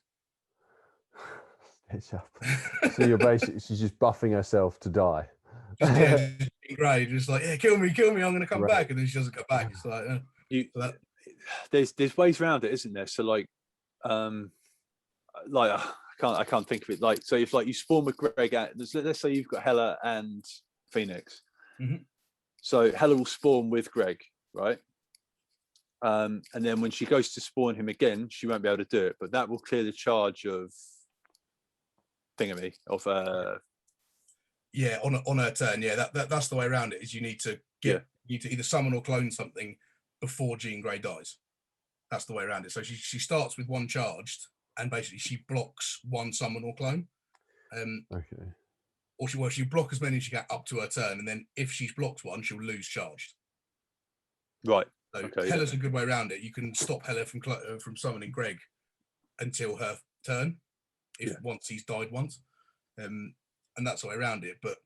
It's up. So you're basically she's just buffing herself to die. Just great, just like, yeah, kill me, I'm gonna come back, and then she doesn't come back. It's like there's ways around it, isn't there? So like I can't think of it. Like, so if like you spawn with Greg at, let's say you've got Hela and Phoenix. Mm-hmm. So Hela will spawn with Greg, right? And then when she goes to spawn him again, she won't be able to do it, but that will clear the charge of thingamy of yeah, on her turn. Yeah, that's the way around it. Is you need to either summon or clone something before Jean Grey dies. That's the way around it. So she starts with one charged, and basically she blocks one summon or clone. Okay. Or she block as many as she can up to her turn, and then if she blocks one, she'll lose charged. Right. So okay, Hela's a good way around it. You can stop Hela from summoning Greg until her turn, once he's died once, and that's the way around it. But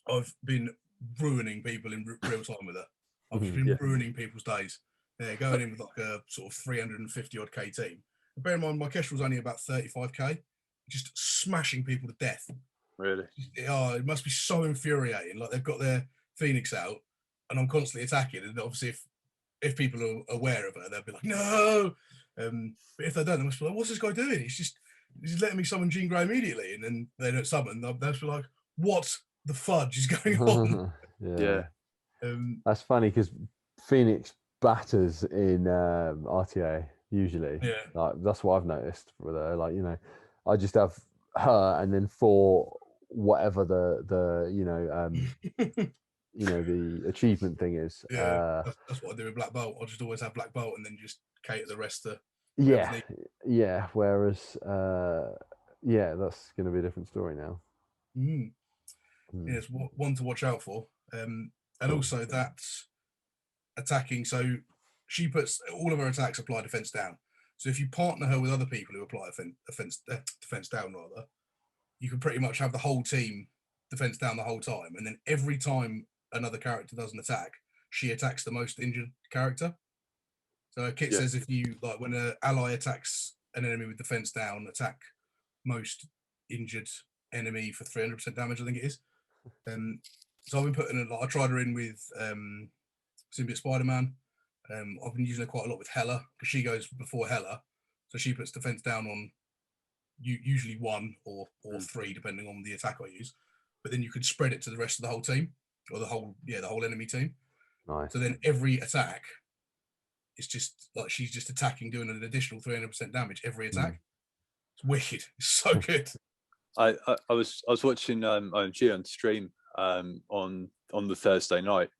I've been ruining people in real time with her. I've been ruining people's days. Yeah, going in with like a sort of 350 odd K team. But bear in mind, my Kestrel's only about 35K, just smashing people to death. Really? Oh, it must be so infuriating. Like they've got their Phoenix out, and I'm constantly attacking. And obviously, if people are aware of her, they'll be like, no. But if they don't, they must be like, what's this guy doing? He's letting me summon Jean Grey immediately, and then they don't summon. They'll be like, what the fudge is going on? Yeah. That's funny because Phoenix batters in RTA usually. Yeah. Like that's what I've noticed with her. Like, you know, I just have her and then for whatever the the achievement thing is. Yeah, that's what I do with Black Bolt. I just always have Black Bolt and then just cater the rest to. Yeah. Whereas, that's going to be a different story now. Yes, one to watch out for. And also that attacking. So she puts all of her attacks apply defense down. So if you partner her with other people who apply defense down, rather, you can pretty much have the whole team defense down the whole time. And then every time another character does an attack, she attacks the most injured character. So a kit says if you, like, when an ally attacks an enemy with defense down, attack most injured enemy for 300% damage, I think it is. So I've been putting I tried her in with Symbiote Spider-Man. I've been using her quite a lot with Hela because she goes before Hela. So she puts defense down on usually 1 or 3, depending on the attack I use. But then you could spread it to the rest of the whole team or the whole enemy team. Nice. So then every attack, it's just like she's just attacking, doing an additional 300% damage every attack. It's wicked. It's so good. I was watching OMG on stream on the Thursday night,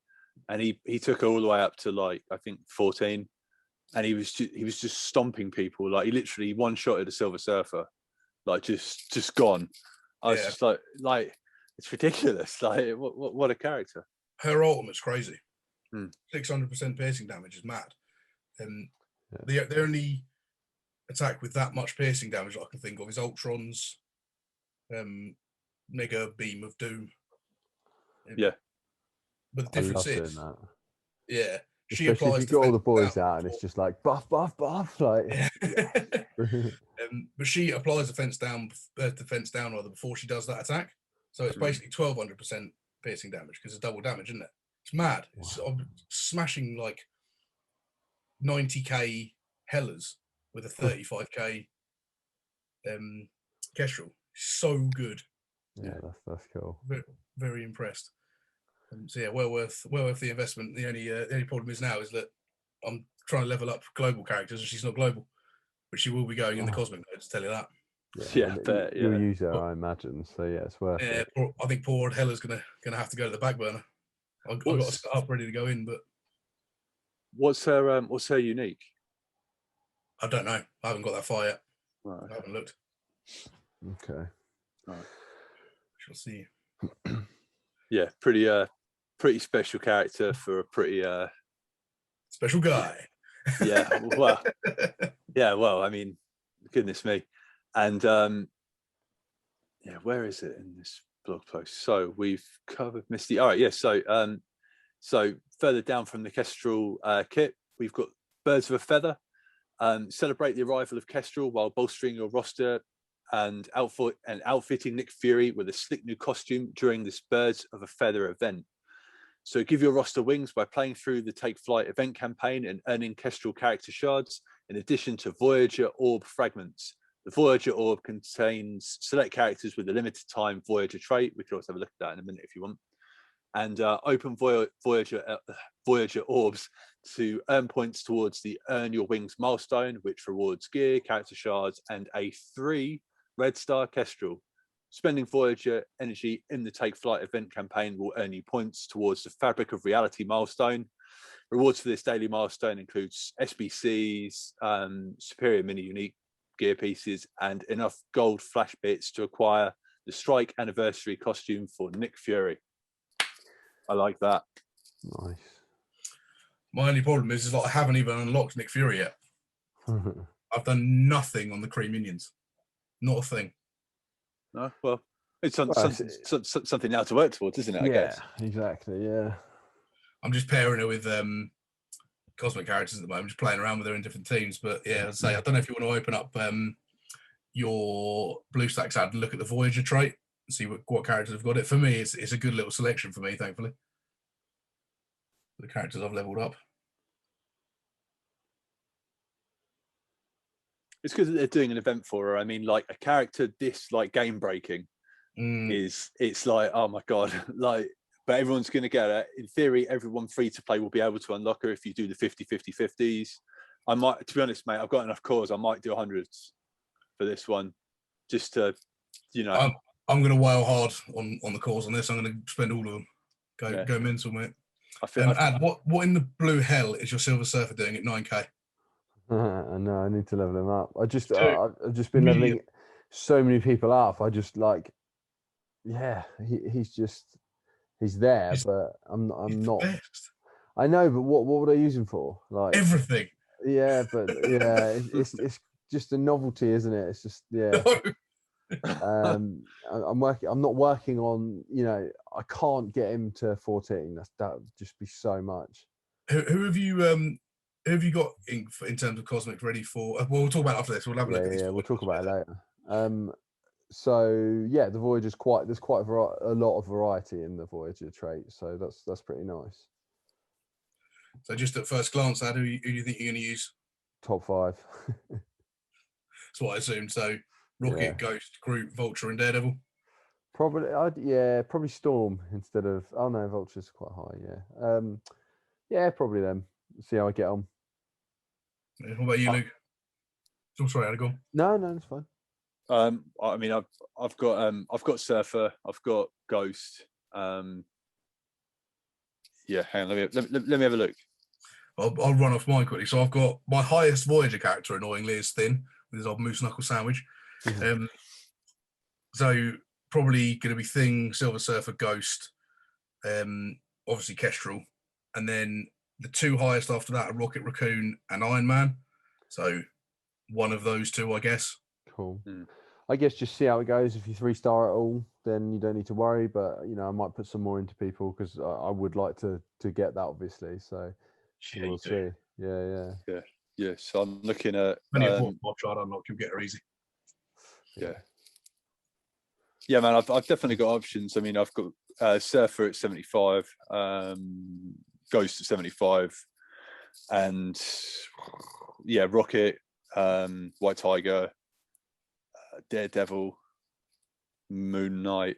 and he took her all the way up to like I think 14, and he was just stomping people. Like he literally one shot at a Silver Surfer, like just gone. I was just like it's ridiculous. Like what a character. Her ultimate's crazy. 600% piercing damage is mad. The only attack with that much piercing damage I can think of is Ultron's Mega Beam of Doom. Yeah. But the difference is, that. Yeah, she applies. If you got all the boys out, and it's just like buff, like. Yeah. But she applies defense down rather before she does that attack. So it's basically 1200% piercing damage because it's double damage, isn't it? It's mad. Wow. It's smashing like 90k Hellas with a 35k Kestrel. So good. Yeah, that's cool. Very, very impressed. So yeah, well worth the investment. The only problem is now is that I'm trying to level up global characters, and she's not global, but she will be going in the cosmic mode. To tell you that. Yeah, you'll use her, I imagine. So yeah, it's worth it. I think poor old Hella's gonna have to go to the back burner. I've got to set up ready to go in, but what's her unique? I don't know. I haven't got that far yet. Right. I haven't looked. Okay. Right. Shall see. Yeah, pretty special character for a pretty special guy. Yeah, well, I mean, goodness me. And yeah, where is it in this blog post? So we've covered Misty. All right, yes. So further down from the Kestrel kit, we've got Birds of a Feather. Celebrate the arrival of Kestrel while bolstering your roster and outfitting Nick Fury with a slick new costume during this Birds of a Feather event. So give your roster wings by playing through the Take Flight event campaign and earning Kestrel character shards, in addition to Voyager Orb fragments. The Voyager Orb contains select characters with a limited time Voyager trait. We can also have a look at that in a minute if you want. And open Voyager Orbs to earn points towards the Earn Your Wings milestone, which rewards gear, character shards, and a 3 Red Star Kestrel. Spending Voyager energy in the Take Flight event campaign will earn you points towards the Fabric of Reality milestone. Rewards for this daily milestone includes SBCs, superior mini unique gear pieces, and enough gold flash bits to acquire the Strike Anniversary costume for Nick Fury. I like that. Nice. My only problem is like I haven't even unlocked Nick Fury yet. I've done nothing on the Kree minions. Not a thing. No, well, it's something now to work towards, isn't it? I guess. Exactly. Yeah. I'm just pairing her with cosmic characters at the moment, just playing around with her in different teams. But yeah, I'd say I don't know if you want to open up your BlueStacks ad and look at the Voyager trait and see what characters have got it. For me, it's a good little selection for me, thankfully. The characters I've leveled up. It's because they're doing an event for her. I mean, like a character this like game breaking it's like, oh my god, like, but everyone's going to get it. In theory, everyone free to play will be able to unlock her if you do the 50-50-50s. I might, to be honest, mate, I've got enough cores. I might do 100s for this one, just to, you know. I'm going to wail hard on the cores on this. I'm going to spend all of them. Go mental, mate. Ad, what in the blue hell is your Silver Surfer doing at 9k? No, I need to level him up. I've just been leveling so many people up. I just like, he's there, but I'm not. Best. I know, but what would I use him for? Like everything. Yeah, but yeah, it's just a novelty, isn't it? It's just I'm not working on. You know, I can't get him to 14. That would just be so much. Who have you got in terms of cosmic ready for? Well, we'll talk about it after this. We'll have a look at these. Yeah, we'll talk about it later. So yeah, the Voyager's there's quite a lot of variety in the Voyager trait, so that's pretty nice. So just at first glance, who do you think you're going to use? Top 5. That's what I assumed. So Rocket, Ghost, Groot, Vulture, and Daredevil. Probably, probably Storm instead of. Oh no, Vulture's quite high. Yeah, probably them. See how I get on. Yeah, what about you, Luke? Oh, sorry, I'd go. No, it's fine. I mean, I've got Surfer, I've got Ghost, Yeah, hang on, let me have a look. I'll run off mine quickly. So I've got my highest Voyager character, annoyingly, is Thin, with his old moose knuckle sandwich. So probably going to be Thing, Silver Surfer, Ghost, obviously Kestrel, and then the two highest after that are Rocket Raccoon and Iron Man. So one of those two, I guess. Cool. I guess just see how it goes. If you 3-star it all, then you don't need to worry. But I might put some more into people because I would like to get that, obviously. So we'll see. Yeah. So I'm looking at. Many of them I'll try to unlock. You'll get her easy. Yeah, man. I've definitely got options. I mean, I've got Surfer at 75, Ghost at 75, and Rocket, White Tiger, Daredevil, Moon Knight,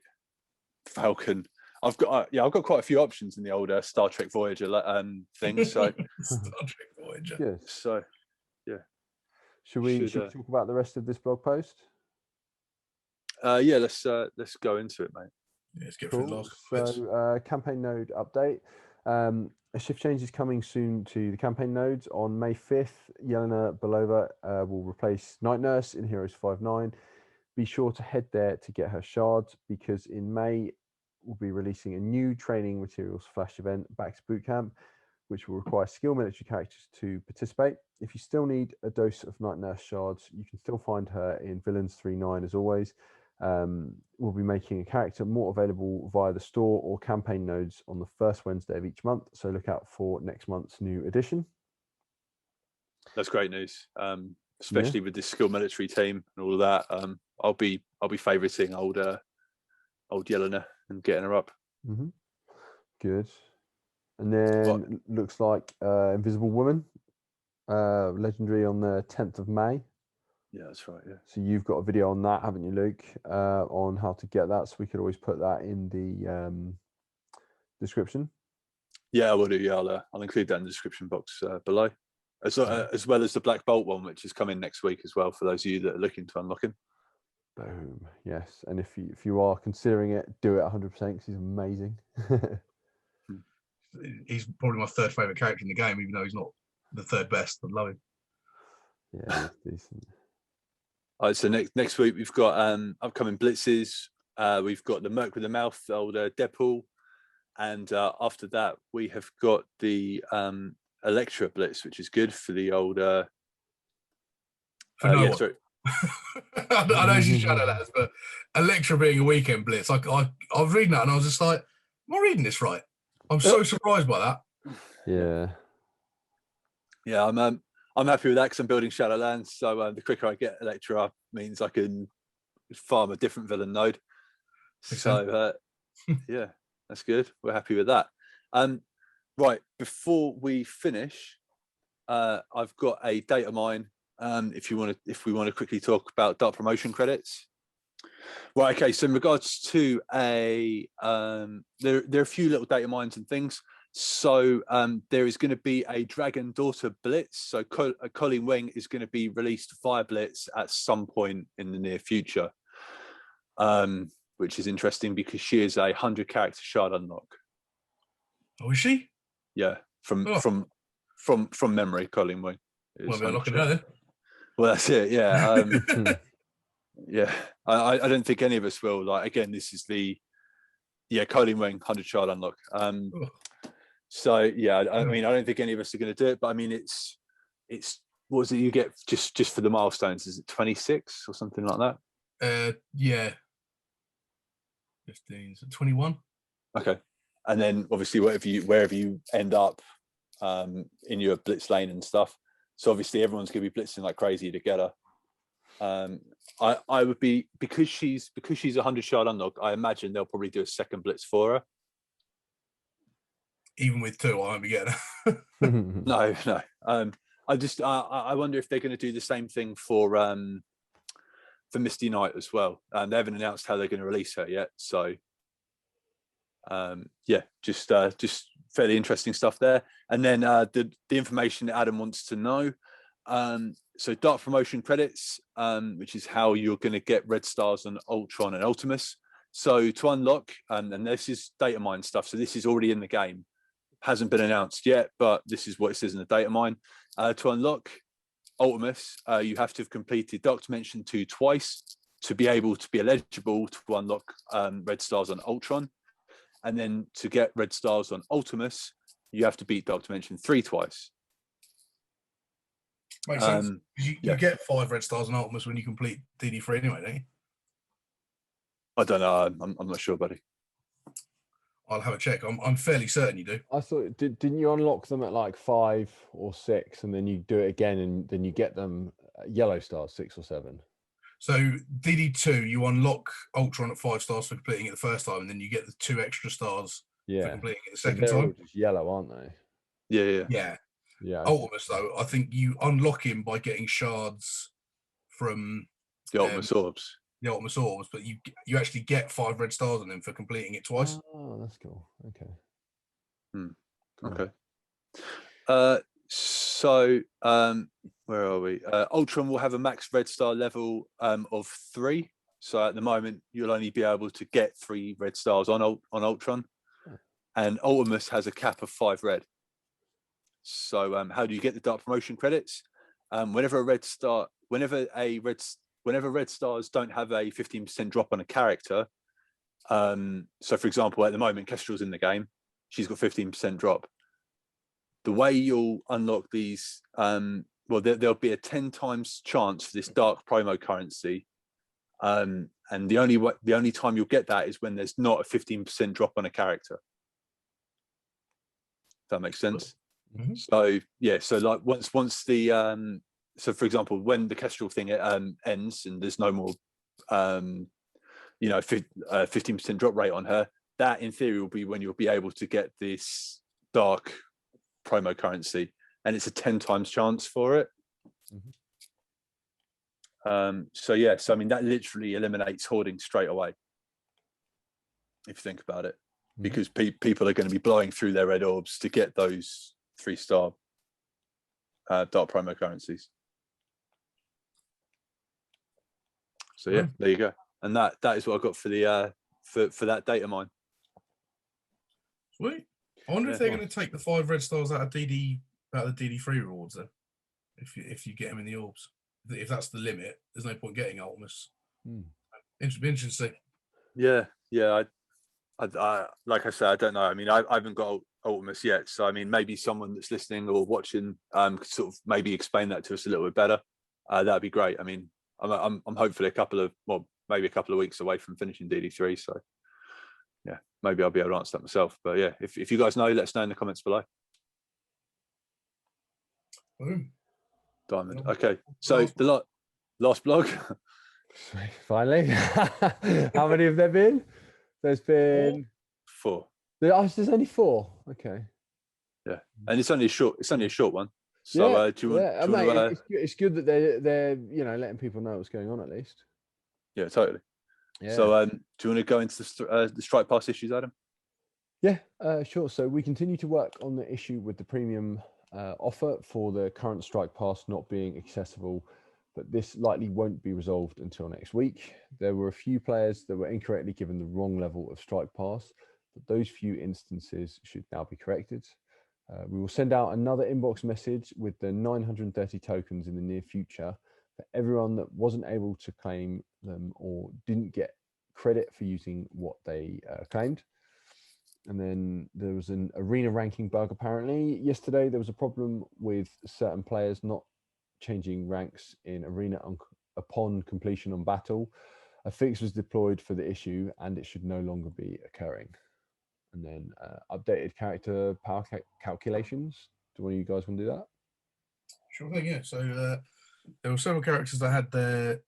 Falcon. I've got quite a few options in the older Star Trek Voyager things. So Star Trek Voyager. Good. So should we talk about the rest of this blog post? Let's go into it, mate. Yeah, let's get through the last couple bits. So campaign node update. A shift change is coming soon to the campaign nodes. On May 5th, Yelena Belova will replace Night Nurse in Heroes 5.9. Be sure to head there to get her shards, because in May we'll be releasing a new training materials flash event, Back to Boot Camp, which will require skilled military characters to participate. If you still need a dose of Night Nurse shards, you can still find her in Villains 3.9 as always. We'll be making a character more available via the store or campaign nodes on the first Wednesday of each month, so look out for next month's new edition. That's great news, especially with this skilled military team and all of that. I'll be favoriting old Yelena and getting her up. Good. And then looks like Invisible Woman, legendary on the 10th of May. Yeah, that's right. Yeah. So you've got a video on that, haven't you, Luke? On how to get that. So we could always put that in the description. Yeah, I will do. Yeah, I'll include that in the description box below, as well as the Black Bolt one, which is coming next week as well for those of you that are looking to unlock him. Boom. Yes, and if you are considering it, do it 100% because he's amazing. He's probably my third favorite character in the game, even though he's not the third best. I love him. Yeah, he's decent. All right, so next week we've got upcoming blitzes. We've got the Merc with the Mouth, the old Deadpool, and after that we have got the Elektra blitz, which is good for the old. I know she's Shadowlands, but Elektra being a weekend blitz, I was reading that and I was just like, am I reading this right? I'm so surprised by that. Yeah, I'm happy with that because I'm building Shadowlands. So the quicker I get Elektra up means I can farm a different villain node. So yeah, that's good. We're happy with that. Right, before we finish, I've got a data mine. If we want to quickly talk about dark promotion credits. Right, okay. So in regards to there are a few little data mines and things. So there is going to be a Dragon Daughter Blitz. So Colleen Wing is going to be released via Blitz at some point in the near future, which is interesting because she is a 100 character shard unlock. Oh, is she? Yeah, from memory, Colleen Wing. Well, we're looking at it. Well, that's it. Yeah, yeah. I don't think any of us will. Like again, this is the Colleen Wing 100 shard unlock. So yeah, I mean, I don't think any of us are going to do it, but I mean, it's what was it you get just for the milestones? Is it 26 or something like that? Yeah, 15, so 21. Okay, and then obviously wherever you end up in your blitz lane and stuff. So obviously everyone's going to be blitzing like crazy to get her. I would be because she's a 100 shard unlock. I imagine they'll probably do a second blitz for her. Even with two, I won't be getting her. No. I wonder if they're going to do the same thing for Misty Knight as well. They haven't announced how they're going to release her yet. So just fairly interesting stuff there. And then the information that Adam wants to know. So dark promotion credits, which is how you're going to get red stars on Ultron and Ultimus. So to unlock, and this is data mine stuff, so this is already in the game, hasn't been announced yet, but this is what it says in the data mine. To unlock Ultimus, you have to have completed Dark Dimension 2 twice to be able to be eligible to unlock red stars on Ultron. And then to get red stars on Ultimus, you have to beat Dark Dimension 3 twice. Makes sense. You get 5 red stars on Ultimus when you complete DD3 anyway, don't you? I don't know. I'm not sure, buddy. I'll have a check. I'm fairly certain you do. I thought, didn't you unlock them at like 5 or 6, and then you do it again, and then you get them yellow stars, 6 or 7? So DD2, you unlock Ultron at 5 stars for completing it the first time, and then you get the 2 extra stars for completing it the second time. They're all just yellow, aren't they? Yeah. Ultimus, though, I think you unlock him by getting shards from the Ultimus orbs. The Ultimus orbs, but you actually get 5 red stars on him for completing it twice. Oh, that's cool. Okay. Okay. So where are we? Ultron will have a max red star level of 3. So at the moment, you'll only be able to get 3 red stars on Ultron, and Ultimus has a cap of 5 red. So how do you get the dark promotion credits? Whenever red stars don't have a 15% drop on a character. So for example, at the moment, Kestrel's in the game. She's got 15% drop. The way you'll unlock these, there'll be a 10 times chance for this dark promo currency. And the only time you'll get that is when there's not a 15% drop on a character. If that makes sense. Mm-hmm. So yeah, so like once the so for example, when the Kestrel thing ends and there's no more 15% drop rate on her, that in theory will be when you'll be able to get this dark promo currency, and it's a 10 times chance for it. So yeah, so I mean that literally eliminates hoarding straight away, if you think about it, because people are going to be blowing through their red orbs to get those 3-star dark promo currencies. So yeah, there you go, and that is what I got for the for that data mine. Sweet. I wonder if they're going to take the 5 red stars out of the DD3 rewards then, if you get them in the orbs. If that's the limit, there's no point getting Ultimus. Interesting to see. Yeah. I like I said, I don't know. I mean, I haven't got Ultimus yet, so I mean, maybe someone that's listening or watching could sort of maybe explain that to us a little bit better. That'd be great. I mean, I'm hopefully maybe a couple of weeks away from finishing DD3, so yeah, maybe I'll be able to answer that myself. But yeah, if you guys know, let us know in the comments below. Boom. Diamond. Okay, so the last blog. Finally. How many have there been? There's been 4. There's only 4. Okay. Yeah, and it's only a short one. So it's good that they're letting people know what's going on at least. Yeah, totally. Yeah. So do you want to go into the Strike Pass issues, Adam? Yeah, sure. So we continue to work on the issue with the premium offer for the current Strike Pass not being accessible, but this likely won't be resolved until next week. There were a few players that were incorrectly given the wrong level of Strike Pass, but those few instances should now be corrected. We will send out another inbox message with the 930 tokens in the near future for everyone that wasn't able to claim them or didn't get credit for using what they claimed. And then there was an arena ranking bug. Apparently yesterday there was a problem with certain players not changing ranks in arena upon completion on battle. A fix was deployed for the issue and it should no longer be occurring. And then updated character power calculations. Do one of you guys want to do that? Sure thing, yeah. So there were several characters that had their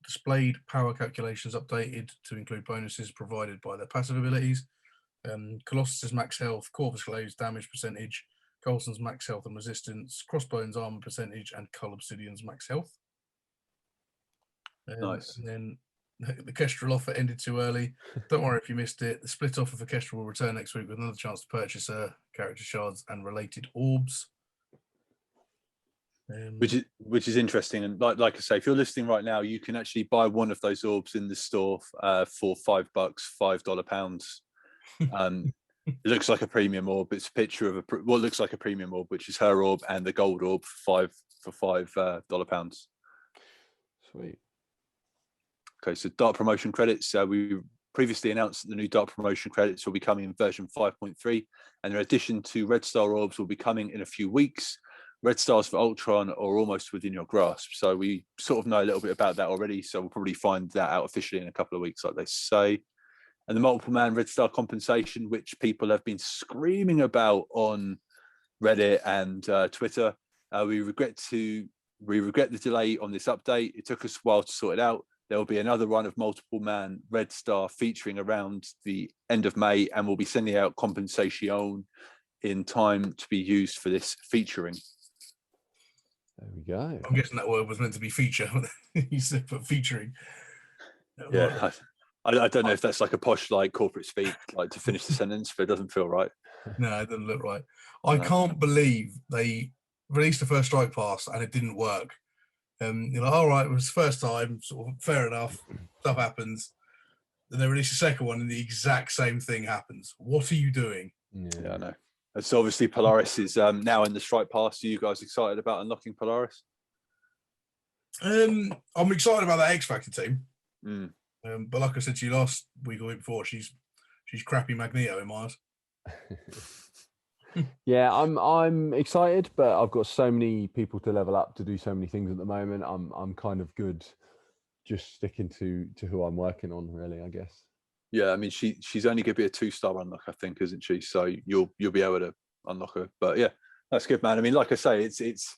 displayed power calculations updated to include bonuses provided by their passive abilities. Colossus's max health, Corvus Glaive's damage percentage, Coulson's max health and resistance, Crossbone's armor percentage, and Cull Obsidian's max health. Nice. And then the Kestrel offer ended too early. Don't worry if you missed it. The split offer for Kestrel will return next week with another chance to purchase her character shards and related orbs. Which is interesting, and like I say, if you're listening right now, you can actually buy one of those orbs in the store for $5, $5 pounds. It looks like a premium orb. It's a picture of what looks like a premium orb, which is her orb and the gold orb for $5 pounds. Sweet. Okay, so Dark promotion credits. We previously announced that the new Dark promotion credits will be coming in version 5.3, and in addition to Red Star orbs will be coming in a few weeks. Red Stars for Ultron are almost within your grasp. So we sort of know a little bit about that already. So we'll probably find that out officially in a couple of weeks, like they say. And the multiple man Red Star compensation, which people have been screaming about on Reddit and Twitter. We regret the delay on this update. It took us a while to sort it out. There will be another run of multiple man Red Star featuring around the end of May, and we'll be sending out compensation in time to be used for this featuring. There we go. I'm guessing that word was meant to be feature. You said put featuring. Yeah, I don't know if that's like a posh like corporate speak, like to finish the sentence, but it doesn't feel right. No, it doesn't look right. I can't believe they released the first Strike Pass and it didn't work. You're like, all right, it was the first time, sort of fair enough. Stuff happens. Then they release the second one and the exact same thing happens. What are you doing? Yeah, I know. So obviously Polaris is now in the Strike Pass. Are you guys excited about unlocking Polaris? I'm excited about that X Factor team. But like I said to you last week or week before, she's crappy Magneto in my eyes. Yeah, I'm excited, but I've got so many people to level up to do so many things at the moment. I'm kind of good just sticking to who I'm working on, really, I guess. Yeah, I mean she's only going to be a 2-star unlock, I think, isn't she? So you'll be able to unlock her. But yeah, that's good, man. I mean, like I say, it's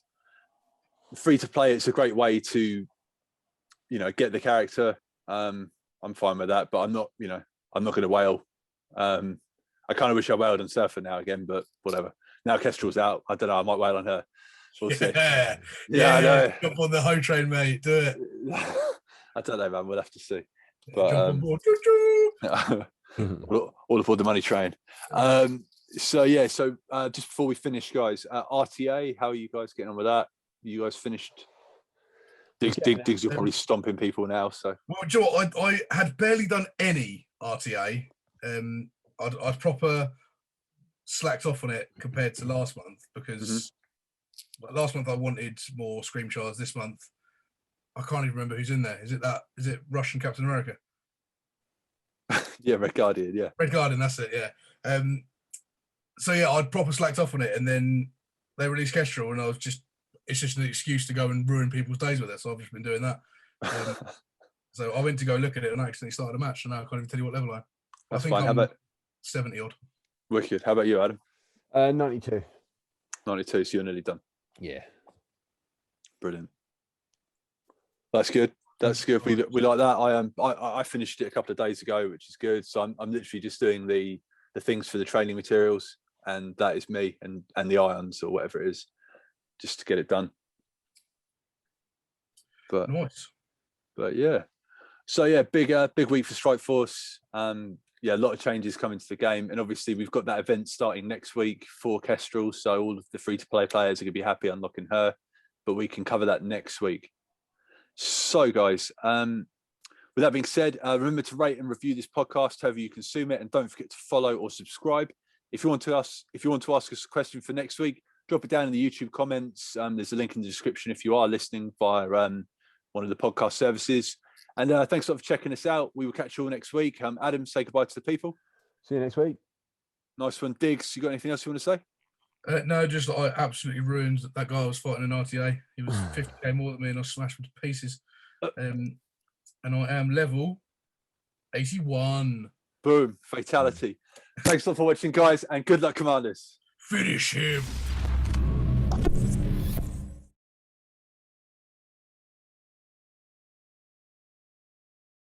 free to play. It's a great way to, get the character. I'm fine with that, but I'm not going to wail. I kind of wish I wailed on Surfer now again, but whatever. Now Kestrel's out. I don't know. I might wail on her. We'll see. Yeah, I know. Jump on the hoe train, mate. Do it. I don't know, man. We'll have to see. But jump on board. all aboard the money train. So just before we finish, guys, RTA, how are you guys getting on with that? You guys finished? Diggs, you're probably stomping people now. So well, Joe, I had barely done any RTA. I'd proper slacked off on it compared to last month because last month I wanted more Scream Shards. This month I can't even remember who's in there. Is it Russian Captain America? Yeah, Red Guardian. Yeah, Red Guardian. That's it. Yeah. So yeah, I'd proper slacked off on it, and then they released Kestrel, and it's just an excuse to go and ruin people's days with it. So I've just been doing that. So I went to go look at it, and I accidentally started a match, and now I can't even tell you what level I'm. That's I think fine. I'm How about 70 odd? Wicked. How about you, Adam? 92. 92. So you're nearly done. Yeah. Brilliant. That's good. That's good. We like that. I finished it a couple of days ago, which is good. So I'm literally just doing the things for the training materials, and that is me and the ions or whatever it is, just to get it done. But nice. But yeah. So yeah, big week for Strikeforce. Yeah, a lot of changes coming to the game, and obviously we've got that event starting next week for Kestrel. So all of the free-to-play players are going to be happy unlocking her, but we can cover that next week. So guys, with that being said, remember to rate and review this podcast however you consume it, and don't forget to follow or subscribe. If you want to ask us a question for next week, drop it down in the YouTube comments. There's a link in the description if you are listening via one of the podcast services. And thanks a lot for checking us out. We will catch you all next week. Adam, say goodbye to the people. See you next week. Nice one. Diggs, you got anything else you want to say? No, just I absolutely ruined that guy I was fighting in RTA. He was 50k more than me, and I smashed him to pieces. And I am level 81. Boom. Fatality. Thanks a lot for watching, guys, and good luck, Commanders. Finish him.